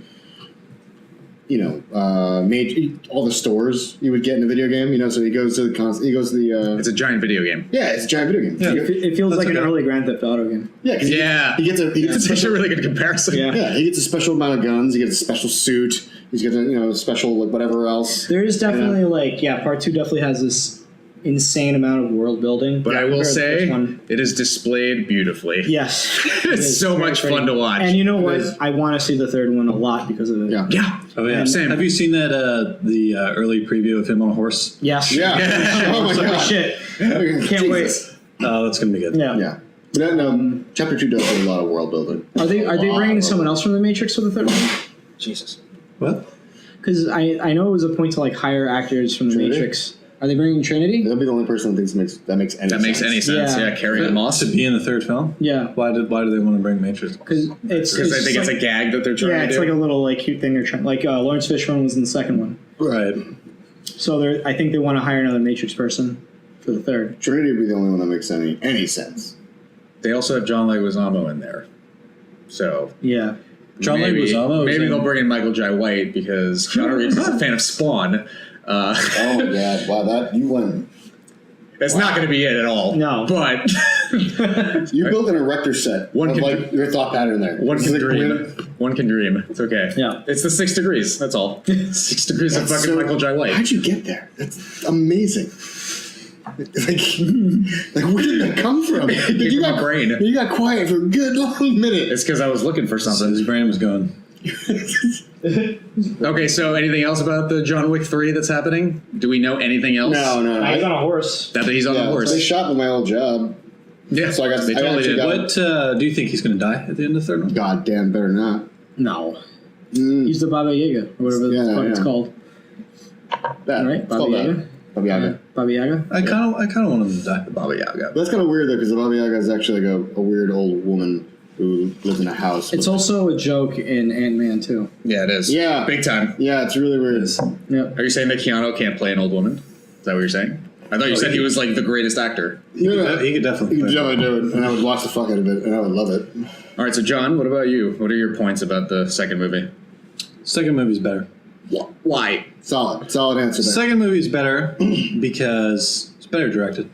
All the stores you would get in a video game. So he goes to the.
It's a giant video game.
Yeah, it's a giant video game.
Yeah.
You go-
It feels
That's
like an
okay.
early Grand Theft Auto game.
yeah, 'cause
Yeah.
he gets a
It's such a
special,
really good comparison.
Yeah.
yeah, he gets a special amount of guns. He gets a special suit. He's got a special like whatever else.
There is definitely part 2 definitely has this insane amount of world building.
But I will
compared to the first
say,
one.
it is displayed beautifully.
Yes.
It's so much fun to watch.
And you know what?
It is.
I want to see the third one a lot because of it.
Yeah.
Yeah.
Oh yeah.
Same.
Have you seen that the early preview of him on a horse?
Yes.
Yeah. Oh my
Holy
god.
shit.
Can't
wait.
Oh, that's gonna be good.
Yeah.
Yeah. But no, chapter 2 does do a lot of world building.
Are they
A lot
bringing
of
someone
world
else from the Matrix for the third one?
Jesus.
What?
Because I know it was a point to like hire actors from the
Trinity?
Matrix. Are they bringing Trinity?
That'll be the only person that thinks that makes any
That
sense.
makes any sense.
Yeah.
Yeah, Carrie Ann Moss.
To be in the third film?
Yeah.
Why do they want to bring Matrix?
Because it's
Because I think it's
like,
a gag that they're trying
yeah,
to
it's
do.
like a little like cute thing they're trying. Like Lawrence Fishburne was in the second one,
Right.
so I think they want to hire another Matrix person for the third.
Trinity would be the only one that makes any sense.
They also have John Leguizamo in there. So
Yeah.
John
maybe,
Leguizamo is
maybe
in-
they'll bring in Michael Jai White because Keanu Reeves is a fan of Spawn.
Oh my god! Wow, that you went.
It's not going to be it at all.
No.
But
You built an erector set.
One
of,
can-
like your thought pattern there.
one
It's
can
like
dream.
weird-
One can dream. It's okay.
Yeah.
It's the 6 degrees. That's all. 6 degrees of
That's
fucking
so-
Michael Jai White.
How'd you get there? That's amazing. Like where did that come from?
Came from my brain.
You got quiet for a good long minute.
It's because I was looking for
So
something.
his brain was going.
Okay, so anything else about the John Wick 3 that's happening? Do we know anything else?
No.
He's on a horse.
That he's on the horse.
They shot me my old job.
Yeah,
So I got-
they
I
totally
actually
did.
got-
What do you think he's going to die at the end of the third one?
God damn, better not.
No.
Mm,
He's the Baba Yaga, or whatever the
Yeah,
fuck it's
yeah.
called.
that.
Right?
It's
Baba
called that.
Yaga?
Baba Yaga.
Baba Yaga?
I kind of want him to die.
Baba Yaga.
That's kind of weird though, because the Baba Yaga is actually like a weird old woman who lives in a house.
It's
with-
also a joke in Ant-Man too.
Yeah, it is.
Yeah.
Big time.
Yeah, it's really weird.
Yep.
Are you saying that Keanu can't play an old woman? Is that what you're saying? I thought you said he was like the greatest actor.
Yeah,
He could definitely
you could
play.
definitely do it, and I would watch the fuck out of it, and I would love it.
All right, so John, what about you? What are your points about the second movie?
Second movie's better.
Why?
Solid answer there.
Second movie's better because it's better directed.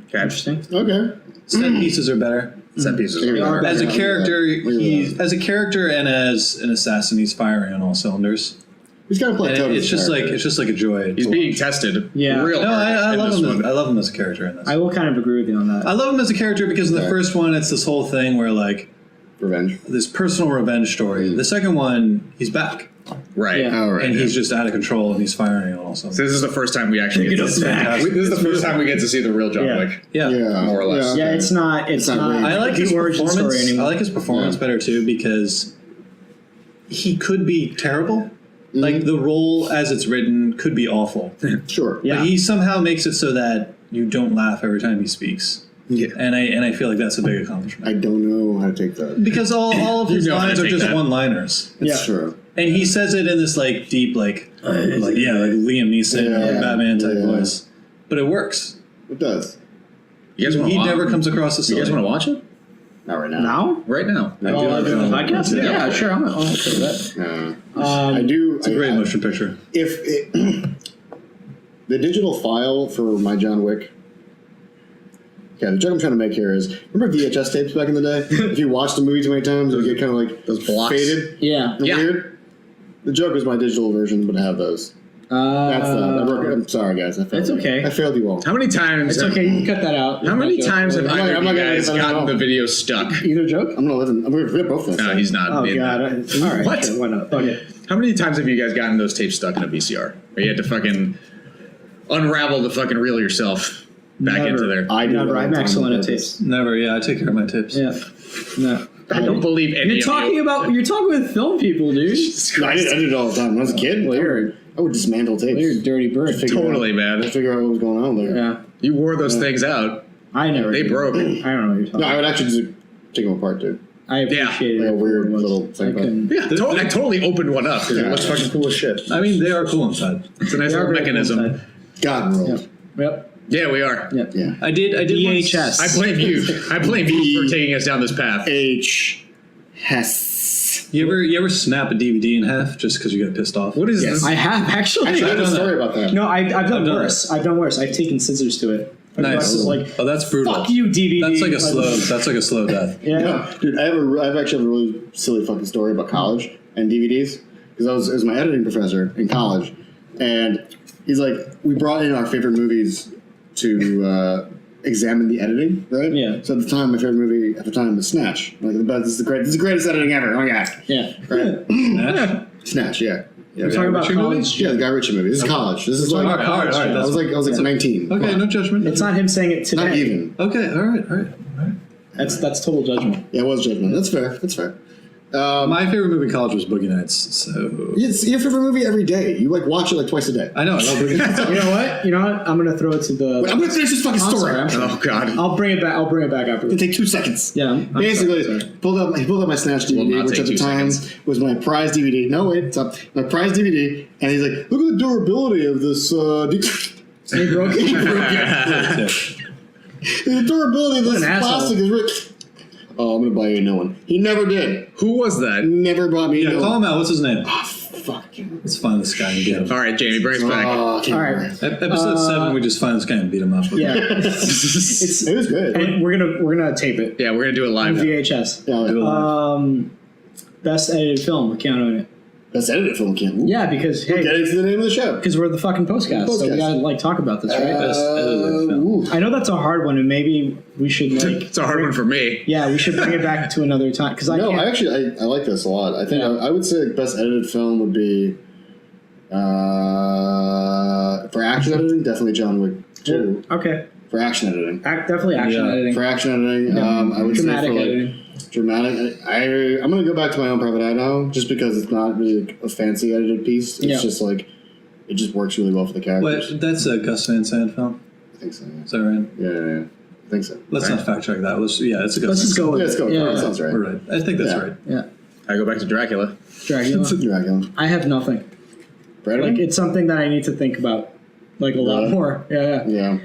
Okay.
Interesting.
Okay.
Set pieces are better.
Set pieces.
Yeah.
Are
As a
Yeah.
character,
Yeah.
as a character and as an assassin, he's firing on all cylinders.
He's got to play
And
total.
it's just like a joy.
He's
to
being
watch.
tested.
Yeah.
Real
No,
hard
I
in
love
this
him.
one.
I love him as a character in this.
I will kind of agree with you on that.
I love him as a character because in the
Okay.
first one, it's this whole thing where like
Revenge.
this personal revenge story. The second one, he's back
Right.
Yeah.
All right.
and he's just out of control and he's firing on all
So
cylinders.
this is the first time we actually get to see.
back.
This is the first time we get to see the real John
Yeah.
Wick.
Yeah.
Yeah.
More or less.
Yeah,
okay.
it's not. It's
not
not.
really-
I like
the
his
origin
performance.
story anymore.
I like his performance
Yeah.
better too because he could be terrible, Like the role as it's written could be awful.
Sure.
Yeah.
But he somehow makes it so that you don't laugh every time he speaks.
Yeah.
And I feel like that's a big accomplishment.
I don't know how to take that.
Because all of his
know how to
lines are
take
just
that.
one-liners.
It's true.
And he says it in this like deep like Liam Neeson or Batman type voice. But it works.
It does.
You guys want
He
to
never comes across as
You guys
silly.
want to watch it?
Not right now.
Now?
Right now.
I do.
Doing the podcast?
Yeah.
Yeah, sure. I'm okay with that.
I do.
It's a great motion picture.
If the digital file for my John Wick. Yeah, the joke I'm trying to make here is, remember VHS tapes back in the day? If you watch the movie too many times, it would get kind of like
Those blocks.
faded
Yeah.
and weird. The joke was my digital version would have those. That's I'm sorry, guys. I failed
It's
you.
okay.
I failed you all.
How many times?
It's okay. You can cut that out.
How many times have
I'm not
either of you
gonna
guys
edit that
gotten
out.
the video stuck?
Either joke?
I'm gonna rip both of them.
No, he's not.
Oh,
in
God.
that.
All right.
What?
Sure, why not? Okay.
How many times have you guys gotten those tapes stuck in a VCR? Or you had to fucking unravel the fucking reel yourself back
Never.
into there?
I do.
Never.
that all
I'm
the time
excellent
on
at
purpose.
tapes.
Never, I take care of my tapes.
Yeah. No.
I don't believe any
You're
of
talking
you.
about. You're talking with film people, dude.
No, I did it all the time. When I was a kid,
Well,
I would dismantle tapes.
You're a dirty bird.
Totally, man.
Figure out what was going on there.
Yeah.
You wore those things out.
I never.
They
did.
broke.
I don't know what you're talking
No, I
about.
would actually just take them apart, dude.
I appreciate it.
Like a weird
for what it was.
little thing
I
about-
couldn't-
Yeah, I totally opened one up because it looks fucking cool as shit.
I mean, they are cool inside.
It's a nice
They are
little
very cool
mechanism.
inside.
God rolled.
Yep.
Yeah, we are.
Yep.
Yeah.
I did
VHS.
I blame you. I blame you for taking us down this path.
H. Hess.
You ever snap a DVD in half just because you got pissed off?
What is
Yes.
this?
I have actually.
Actually, I have a
done
story about that.
No, I've done
done
worse. I've done worse. I've taken scissors to it.
Nice.
Like,
Oh, that's brutal.
fuck you, DVD.
That's like a slow. That's like a slow death.
Yeah.
No, dude, I've actually have a really silly fucking story about college and DVDs because it was my editing professor in college, and he's like, we brought in our favorite movies to examine the editing, right?
Yeah.
So at the time, my favorite movie at the time was Snatch. Like, this is the greatest editing ever. Oh my god.
Yeah.
Right. Snatch. Yeah. Yeah,
We're talking about college.
Yeah, the Guy Ritchie movie. This is college. This is like
All right,
I was like 19.
Okay, no judgment.
It's not him saying it today.
Not even.
Okay, all right.
That's total judgment.
Yeah, it was judgment. That's fair. That's fair.
My favorite movie in college was Boogie Nights. So
It's your favorite movie every day. You like watch it like twice a day.
I know I love Boogie Nights.
You know what? I'm gonna throw it to the.
Wait, I'm gonna finish this fucking
I'm
story.
sorry,
Oh God.
I'll bring it back. I'll bring it back
It'll
afterwards.
take 2 seconds.
Yeah. I'm
Basically,
sorry.
he pulled out my Snatch
Will
DVD,
not
which
take
at the
2
time
seconds.
was my prized DVD. No, wait, stop. My prized DVD, and he's like, "Look at the durability of this."
He broke it.
The durability of this
an asshole.
plastic is rich. Oh, I'm gonna buy you a new one. He never did.
Who was that?
Never bought me a
Yeah,
new
call
one.
him out. What's his name?
Fuck you.
Let's find this guy and get him.
All right, Jamie, bring us back.
Oh, I can't
All right.
remember.
Episode 7, we just find this guy and beat him up.
Yeah. It's
It was good.
and we're gonna tape it
Yeah, we're gonna do it
on
live.
VHS.
Yeah,
Best edited film with Keanu in it.
Best edited film, Kim.
Yeah, because
Get
hey,
into the name of the show.
because we're the fucking postcast, so we
Postcast.
gotta like talk about this, right?
Ooh.
I know that's a hard one, and maybe we should like.
It's a hard one for me.
Yeah, we should bring it back to another time because I
No,
can't.
I actually I like this a lot. I think
Yeah.
I would say best edited film would be for action editing, definitely John Wick 2.
Okay,
For action editing.
definitely action
Yeah.
editing,
For action editing, I would
dramatic
say for
editing.
like dramatic. I'm gonna go back to my own Private Eye now, just because it's not really like a fancy edited piece. It's
Yeah.
just like it just works really well for the characters.
Wait, that's a Gus Van Sant film?
I think so.
Is that right?
Yeah. I think so.
Let's not fact check that. It's a Gus
Let's
Van
just go with
Yeah, let's go.
Yeah,
That sounds right.
We're right. I think that's
Yeah.
right.
yeah.
I go back to Dracula.
Dracula.
Dracula.
I have nothing.
For editing?
Like it's something that I need to think about, like a lot
Really?
more. Yeah.
Yeah.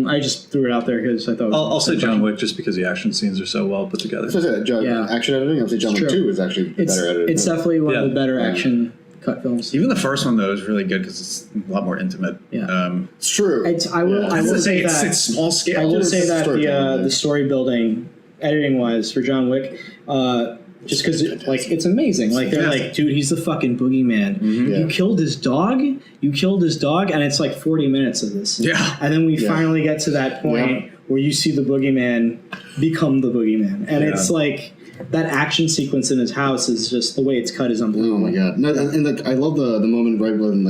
I just threw it out there because I thought. It was
I'll say John Wick just because the action scenes are so well put together.
So I said,
Yeah.
action editing. I would say John Wick
It's true.
2 is actually
It's
better edited.
it's definitely one of
Yeah.
the better
Yeah.
action cut films.
Even the first one though is really good because it's a lot more intimate.
Yeah.
It's true.
I will.
Yeah.
I will say
it's
that.
small scale.
I will say that
storytelling,
the story building, editing wise for John Wick, just because it's amazing. Like they're like, dude, he's the fucking boogeyman.
Yeah.
You killed his dog. And it's like 40 minutes of this.
Yeah.
And then we
Yeah.
finally get to that point
Yeah.
where you see the boogeyman become the boogeyman, and
Yeah.
it's like that action sequence in his house is just the way it's cut is
Oh
unbelievable.
my god! No, and like I love the moment right when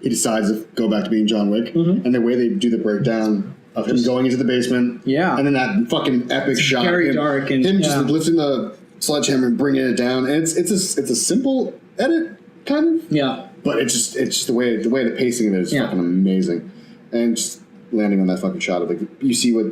he decides to go back to being John Wick, and the way they do the breakdown of him going into the basement,
Yeah.
and then that fucking epic shot,
very
of him,
dark and-
him just
yeah.
lifting the sledgehammer and bringing it down. And it's a simple edit, kind of.
Yeah.
But it's just the way the pacing of it is fucking amazing, and just landing on that fucking shot of like you see what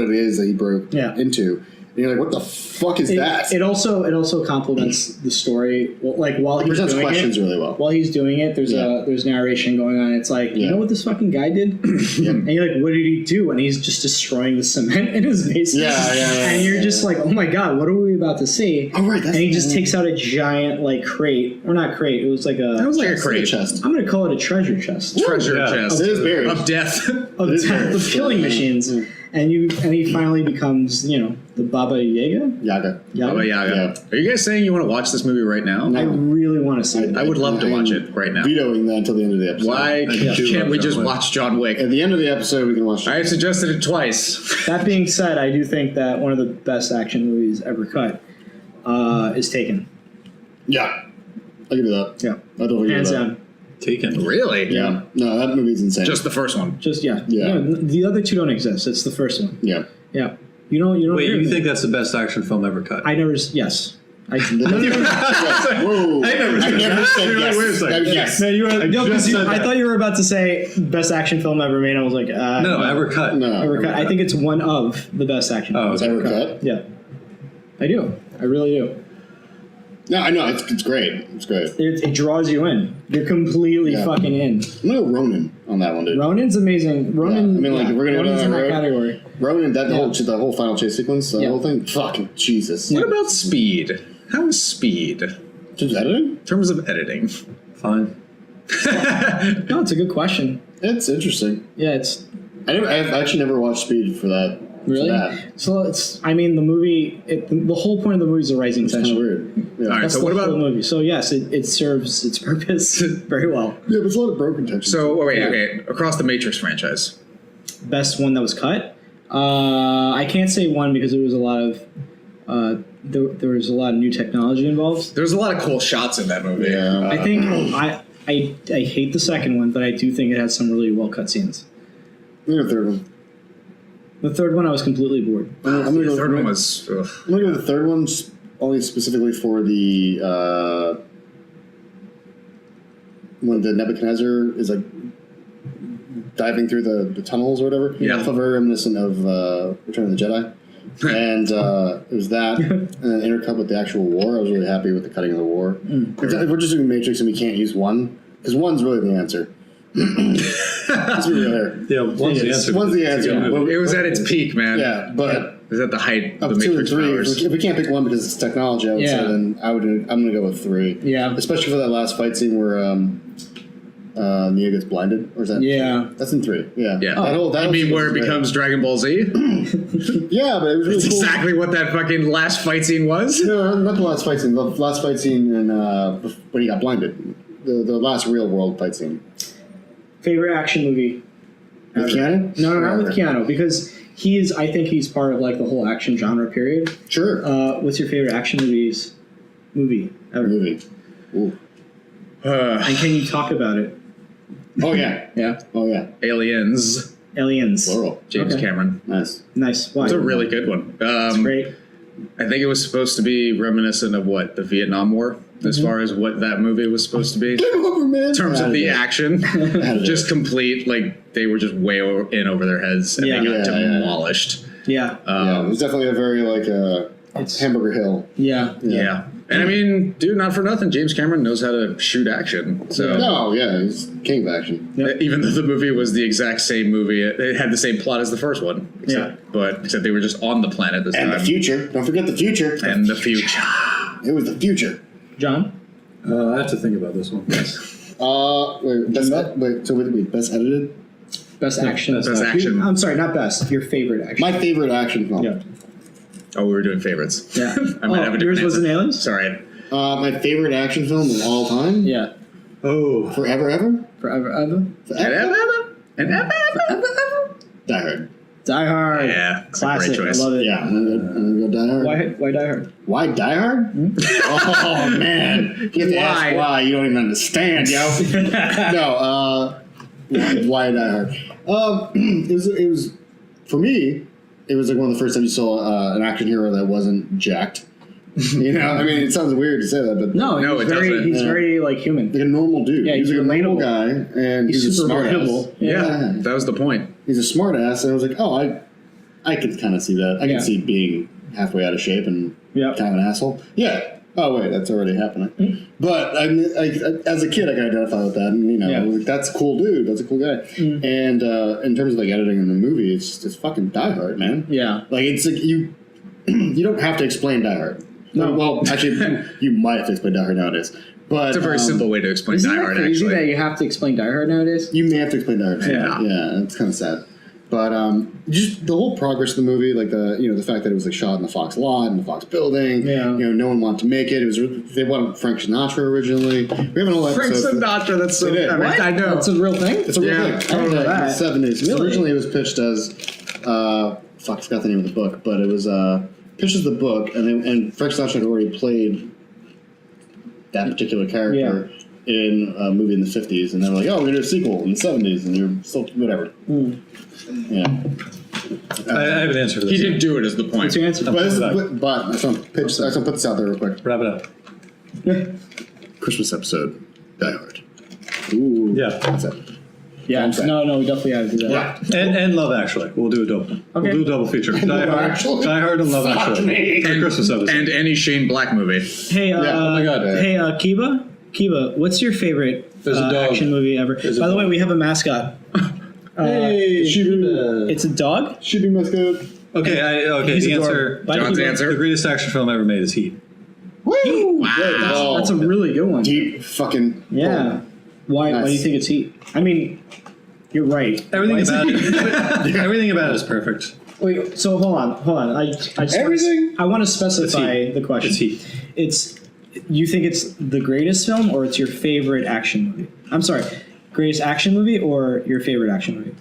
it is that he broke into. And you're like, what the fuck is that?
It also complements the story. Like while he's
presents
doing
questions
it,
really well.
While he's doing it, there's narration going on. It's like, you know what this fucking guy did? And you're like, what did he do? And he's just destroying the cement in his basement. And you're just like, oh my god, what are we about to see?
Oh right,
and he just takes out a giant like crate, or not crate. It was like
a crate
chest.
I'm gonna call it a treasure chest.
Treasure chest.
It is buried.
Of death.
of killing machines. And he finally becomes, the Baba Yaga?
Yaga.
Baba Yaga. Are you guys saying you want to watch this movie right now?
I really want to see it.
I would love to watch it right now.
Vetoing that until the end of the episode.
Why can't we just watch John Wick?
At the end of the episode, we can watch.
I have suggested it twice.
That being said, I do think that one of the best action movies ever cut is Taken.
Yeah, I give you that.
Yeah,
I don't
hands down.
Taken.
Really?
Yeah. No, that movie's insane.
Just the first one.
Yeah.
The other two don't exist. It's the first one.
Yeah.
Yeah. You don't.
Wait, you think that's the best action film ever cut?
I never. Yes.
Whoa!
I never said that.
Wait a second.
Yes.
No, you were.
said
I
that.
thought you were about to say best action film ever made. I was like,
No, ever cut.
No.
ever cut. I think it's one of the best action films
Ever cut?
Yeah, I do. I really do.
No, I know. It's great. It's great.
It draws you in. You're completely fucking in.
I'm gonna go Ronin on that one, dude.
Ronan's amazing. Ronan.
I mean, like, if we're gonna go
Ronan's
down
in
that
that
road.
category.
Ronin, the whole final chase sequence, the whole thing. Fucking Jesus.
What about Speed? How is Speed?
Just editing?
In terms of editing.
Fine.
No, it's a good question.
It's interesting.
Yeah, it's
I've actually never watched Speed for that.
really.
For that.
So it's. I mean, the movie. The whole point of the movie is the rising
It's kind of
tension.
weird. Yeah.
All right,
That's
so
the
what
whole
about...
movie? So yes, it serves its purpose very well.
Yeah, there's a lot of broken tension.
So, okay. Across the Matrix franchise.
Best one that was cut. I can't say one because there was a lot of. There was a lot of new technology involved.
There's a lot of cool shots in that movie.
Yeah.
I think I hate the second one, but I do think it has some really well cut scenes.
I'm gonna go the third one.
The third one, I was completely bored.
I'm gonna
The
go
third one was... Ugh.
I'm gonna go with the third one, just only specifically for the when the Nebuchadnezzar is like diving through the tunnels or whatever.
Yeah.
It felt very reminiscent of Return of the Jedi. And it was that, and then intercut with the actual war. I was really happy with the cutting of the war. If we're just doing Matrix and we can't use one, because one's really the answer. Let's be real here.
Yeah, one's the answer.
One's the answer.
Yeah.
It was at its peak, man.
Yeah, but
It was at the height
up
of the
2 and
Matrix
3.
powers.
If we can't pick one because it's technology, I would say then I'm gonna go with 3.
Yeah.
Especially for that last fight scene where Neo gets blinded, or is that?
Yeah.
That's in 3. Yeah.
Yeah.
That whole, that
You mean
was
where it
great.
becomes Dragon Ball Z?
Yeah, but it was really
It's
cool.
exactly what that fucking last fight scene was.
No, not the last fight scene. The last fight scene in when he got blinded. The last real world fight scene.
Favorite action movie?
With Keanu?
No, not with Keanu, because I think he's part of like the whole action genre period.
Sure.
What's your favorite action movie ever?
Movie. Ooh.
And can you talk about it?
Oh yeah.
Yeah.
Oh yeah.
Aliens.
Aliens.
Plural.
James
Okay.
Cameron.
Nice.
Nice. Why?
It's a really good one.
It's great.
I think it was supposed to be reminiscent of the Vietnam War, as far as what that movie was supposed to be.
In
In terms of the action,
it.
just complete, like, they were just way in over their heads, and
Yeah.
they got
Yeah, yeah.
demolished.
Yeah.
Yeah, it was definitely a very
It's-
Hamburger Hill.
Yeah.
Yeah. And I mean, dude, not for nothing, James Cameron knows how to shoot action. So
No, yeah, he's king of action.
even though the movie was the exact same movie, it had the same plot as the first one. Except they were just on the planet this
And
time.
the future. Don't forget the future.
And the future.
It was the future.
John?
I have to think about this one.
Best edited?
Best action.
Best action.
I'm sorry, not best. Your favorite action.
My favorite action film.
Yeah.
Oh, we were doing favorites.
Yeah.
I might have a different
yours was
answer.
an Aliens?
Sorry.
My favorite action film of all time?
Yeah.
Oh.
Forever, ever?
Forever, ever.
Die Hard.
Die Hard.
Yeah, it's a
Classic.
great choice.
I love it.
Yeah, I'm gonna go Die Hard.
Why Die Hard?
Why Die Hard? Oh, man. You have to ask why. You don't even understand, yo. No, why Die Hard? It was, for me, it was like one of the first times you saw an action hero that wasn't jacked. You know, I mean, it sounds weird to say that, but
No,
No,
he's
it
very,
doesn't.
he's very like human.
like a normal dude.
Yeah,
he's
he's
like a normal
relatable.
guy, and he's a
super
smart ass.
relatable.
Yeah, that was the point.
He's a smart ass, and I was like, oh, I could kind of see that. I
Yeah.
can see being halfway out of shape and
Yep.
kind of an asshole. Yeah. Oh wait, that's already happening. But I as a kid, I can identify with that, and you know,
Yeah.
like, that's a cool dude. That's a cool guy. And in terms of like editing in the movie, it's fucking Die Hard, man.
Yeah.
Like it's like you don't have to explain Die Hard.
No.
Well, actually, you might have to explain Die Hard nowadays. But
It's a very simple way to explain
Isn't
Die
that
Hard,
crazy
actually.
that you have to explain Die Hard nowadays?
You may have to explain Die Hard.
Yeah.
Yeah, it's kind of sad. But just the whole progress of the movie, like the fact that it was like shot in the Fox lot and the Fox building.
Yeah.
You know, no one wanted to make it. It was they wanted Frank Sinatra originally. We have an whole
Frank
episode.
Sinatra, that's so...
It is.
I mean,
What?
I know.
That's a real thing?
It's a real
Yeah,
thing.
totally.
In the 70s.
Really?
Originally, it was pitched as fuck, I forgot the name of the book, but it was pitched as the book, and Frank Sinatra had already played that particular character in a movie in the 50s, and they were like, oh, we're gonna do a sequel in the 70s, and you're still whatever. Yeah.
I have an answer for this.
He didn't do it, is the point.
What's your answer?
But,
Hold
I just want to put this out there real quick.
Wrap it up.
Christmas episode, Die Hard.
Ooh.
Yeah.
That's it.
Yeah.
I'm saying.
No, we definitely got to do that.
And Love Actually. We'll do a double. We'll do a double feature. Die
Love
Hard,
Actually?
Die Hard and Love
Fuck
Actually.
me.
For Christmas episode.
And any Shane Black movie.
Hey,
Oh my God.
Hey, Kiba, what's your favorite
There's a dog.
action movie ever?
There's a
By the
dog.
way, we have a mascot.
Hey,
It's a dog?
Shooting mascot.
okay.
He's
The
adorable.
answer.
Bye,
John's
Kiba.
answer.
The greatest action film ever made is Heat.
Woo!
That's a really good one.
deep fucking.
Yeah. Why do you
Nice.
think it's Heat? I mean, you're right.
Everything
Why is
about it. Everything about it is perfect.
Wait, so hold on. I just
Everything?
I want to specify
It's Heat.
the question.
It's Heat.
It's you think it's the greatest film or it's your favorite action movie? I'm sorry, greatest action movie or your favorite action movie?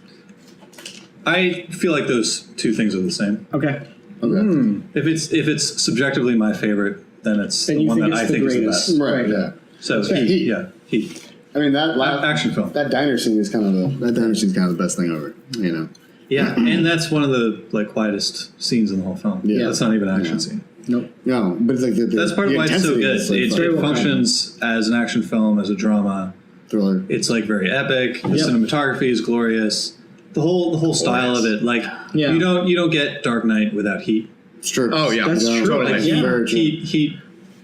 I feel like those two things are the same.
Okay.
Okay.
If it's subjectively my favorite, then it's
Then
the
you
one
think
that
it's
I
the
think is the
greatest.
best.
Right. Yeah.
So
Heat.
Heat. Yeah. Heat.
I mean that
Action film.
That diner scene is kind of the best thing ever. You know.
Yeah, and that's one of the quietest scenes in the whole film.
Yeah.
That's not even an action
Yeah.
scene.
Nope.
No, but it's like the
That's part of
the
why it's so
intensity
good.
is, like,
It
fucking
functions as an action film, as a drama.
thriller.
It's like very epic. The
Yep.
cinematography is glorious. The whole style of it, like
Yeah.
you don't get Dark Knight without Heat.
It's true.
Oh, yeah.
That's
Yeah.
true.
Totally.
Like
Yeah.
Very true.
Heat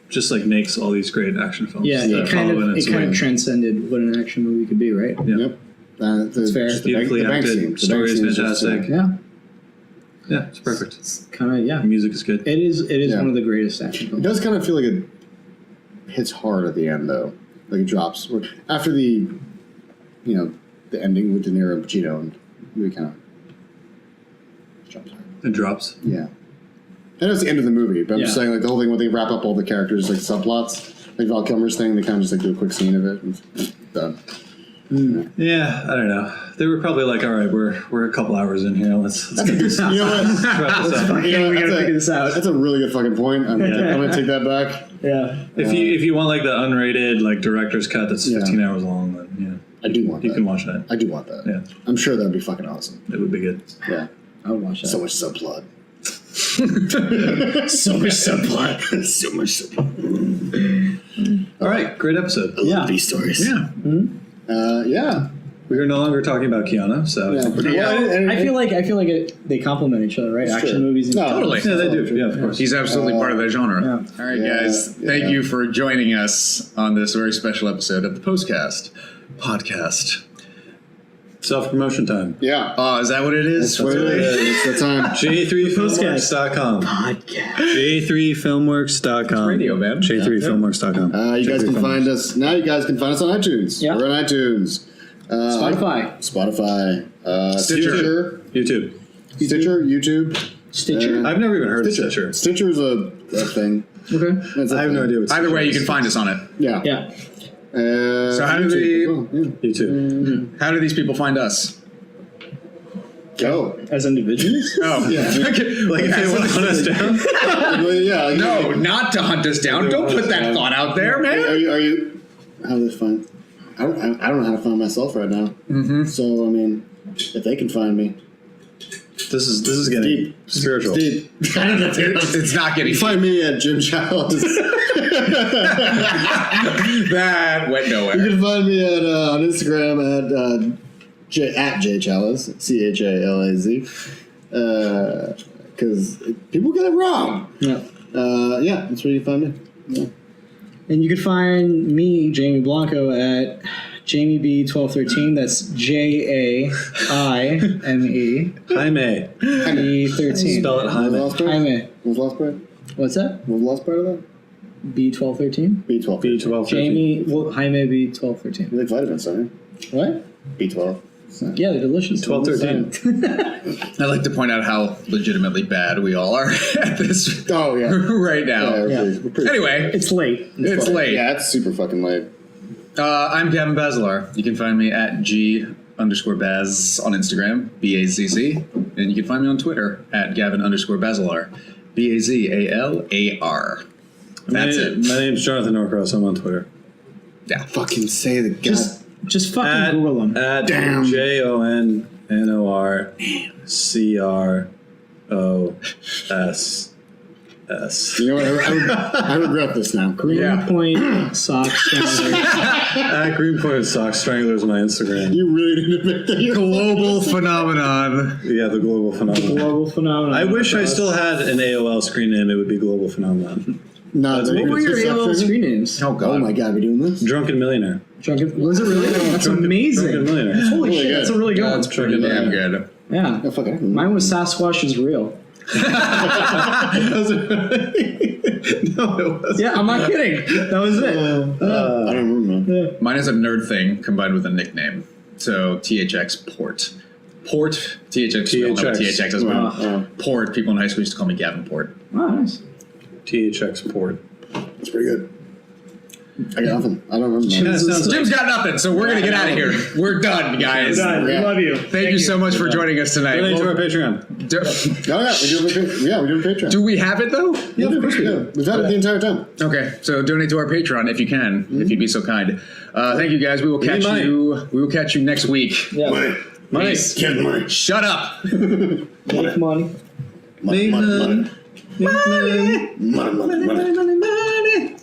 just like makes all these great action films.
Yeah,
that
it kind
follow in
of
its
it kind
way.
of transcended what an action movie could be, right?
Yeah.
Yep.
That's fair.
just the bank-
Beautifully
the bank
acted.
scene. The
Story
bank
is
scene just,
fantastic.
Yeah,
Yeah, it's perfect.
it's kind of
The music is good.
It is
Yeah.
one of the greatest action
It
films.
does kind of feel like it hits hard at the end, though. Like it drops after the ending with De Niro and Pacino, and we kind of jumps hard.
It drops.
Yeah. I know it's the end of the movie, but I'm just
Yeah.
saying, like the whole thing when they wrap up all the characters, like subplots, like Val Kilmer's thing, they kind of just like do a quick scene of it, and done.
Yeah, I don't know. They were probably like, all right, we're a couple hours in here. Let's
That's a good. You know what?
wrap this up.
Yeah, we gotta figure this out.
That's a really good fucking point. I'm gonna take that back.
Yeah,
If you want like the unrated like director's cut that's 15 hours long, then
I do want
you
that.
can watch that.
I do want that.
Yeah.
I'm sure that'd be fucking awesome.
It would be good.
Yeah.
I would watch that.
So much subplot.
So much subplot.
So much subplot.
All right, great episode.
I love these stories.
Yeah.
Yeah.
We are no longer talking about Keanu, so
Yeah.
Well, I feel like they complement each other, right?
It's
Action
true.
movies. And
No,
Totally.
yeah, they do. Yeah, of course.
He's absolutely part of the genre.
Yeah.
All right,
Yeah,
guys. Thank you for joining us on this very special episode of the podcast.
Self-promotion time.
Yeah.
Oh, is that what it is?
That's what it is. It's the time.
J3filmworks.com.
Podcast.
J3filmworks.com.
Radio, man.
J3filmworks.com.
You guys can find us now. You guys can find us on iTunes.
Yeah.
We're on iTunes,
Spotify.
Stitcher,
YouTube.
YouTube.
Stitcher.
I've never even heard of Stitcher.
Stitcher's a thing.
Okay.
That's a
I have no
thing.
idea what
Either
Stitcher
way, you
is.
can find us on it.
Yeah.
Yeah.
So how do
YouTube as well, yeah.
YouTube.
How do these people find us?
Go.
As individuals.
Oh,
Yeah.
Like if they want to hunt us down.
Well, yeah. like,
No, not to hunt us down. Don't put that thought out there,
Are
man.
you? How do they find? I don't know how to find myself right now. Mm-hmm. So I mean, if they can find me,
This is getting
Deep.
spiritual.
Deep.
It's not getting
Find me at Jim Chalice.
that went
You
nowhere.
can find me at on Instagram at J Chalice, CHALAZ, because people get it wrong.
Yeah.
Yeah, that's where you find me. Yeah.
And you can find me, Jamie Blanco, at JamieB1213. That's JAIME
Jaime.
B13.
Spell it
What was the
Jaime.
last part?
Jaime.
What was the last part?
What's that?
What was the last part of that?
B1213.
B12.
B12.
Jamie, well, Jaime B1213.
You like vitamins, don't you?
What?
B12.
Yeah, they're delicious.
1213.
I'd like to point out how legitimately bad we all are at this
Oh, yeah.
right now.
We're pretty
Anyway,
It's late.
it's late.
Yeah, it's super fucking late.
I'm Gavin Basilar. You can find me at G_Baz on Instagram, BAZZ. And you can find me on Twitter at Gavin_Basilar, BAZALAR. That's it.
My name's Jonathan Norcross. I'm on Twitter.
Yeah.
Fucking say the god.
Just fucking Google them.
At
Damn.
JONNORCROSS.
You know what? I regret this now.
Greenpoint Sock Stranglers.
At Greenpoint Sock Stranglers on my Instagram.
You really need to make that your
Global phenomenon.
Yeah, the Global Phenomenon.
Global phenomenon.
I wish I still had an AOL screen name. It would be Global Phenomenon.
No,
What were your AOL screen names?
Oh, God.
Oh my god, we doing this?
Drunken Millionaire.
Drunken. Was it really? That's
Drunken
amazing.
Millionaire.
Holy
Really
shit,
good.
that's a really good one.
That's pretty damn good.
Yeah.
Oh, fuck it.
Mine was Sasquatch is real.
No, it wasn't.
Yeah, I'm not kidding. That was it.
I don't remember.
Mine is a nerd thing combined with a nickname. So THX Port. Port, THX. We all know what THX is.
Wow.
Port, people in high school used to call me Gavin Port.
Oh, nice.
THX Port.
It's pretty good. I got nothing. I don't remember.
Yeah, sounds like
Jim's got nothing, so we're going to get out of here. We're done, guys.
Done. We
Yeah.
love you.
Thank you so much for joining us tonight.
donate to
Well,
our Patreon.
Oh, yeah, we do a Patreon.
do we have it, though?
Yeah, of course we do. We've had it the entire time.
Okay, so donate to our Patreon if you can, if you'd be so kind. Thank you, guys. We will catch
money.
you. We will catch you next week.
Money.
Peace.
Get money.
Shut up.
Make money.
Money.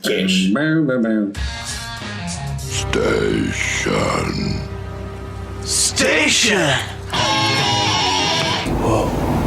Cash.
Boom, boom, boom.
Station. Whoa.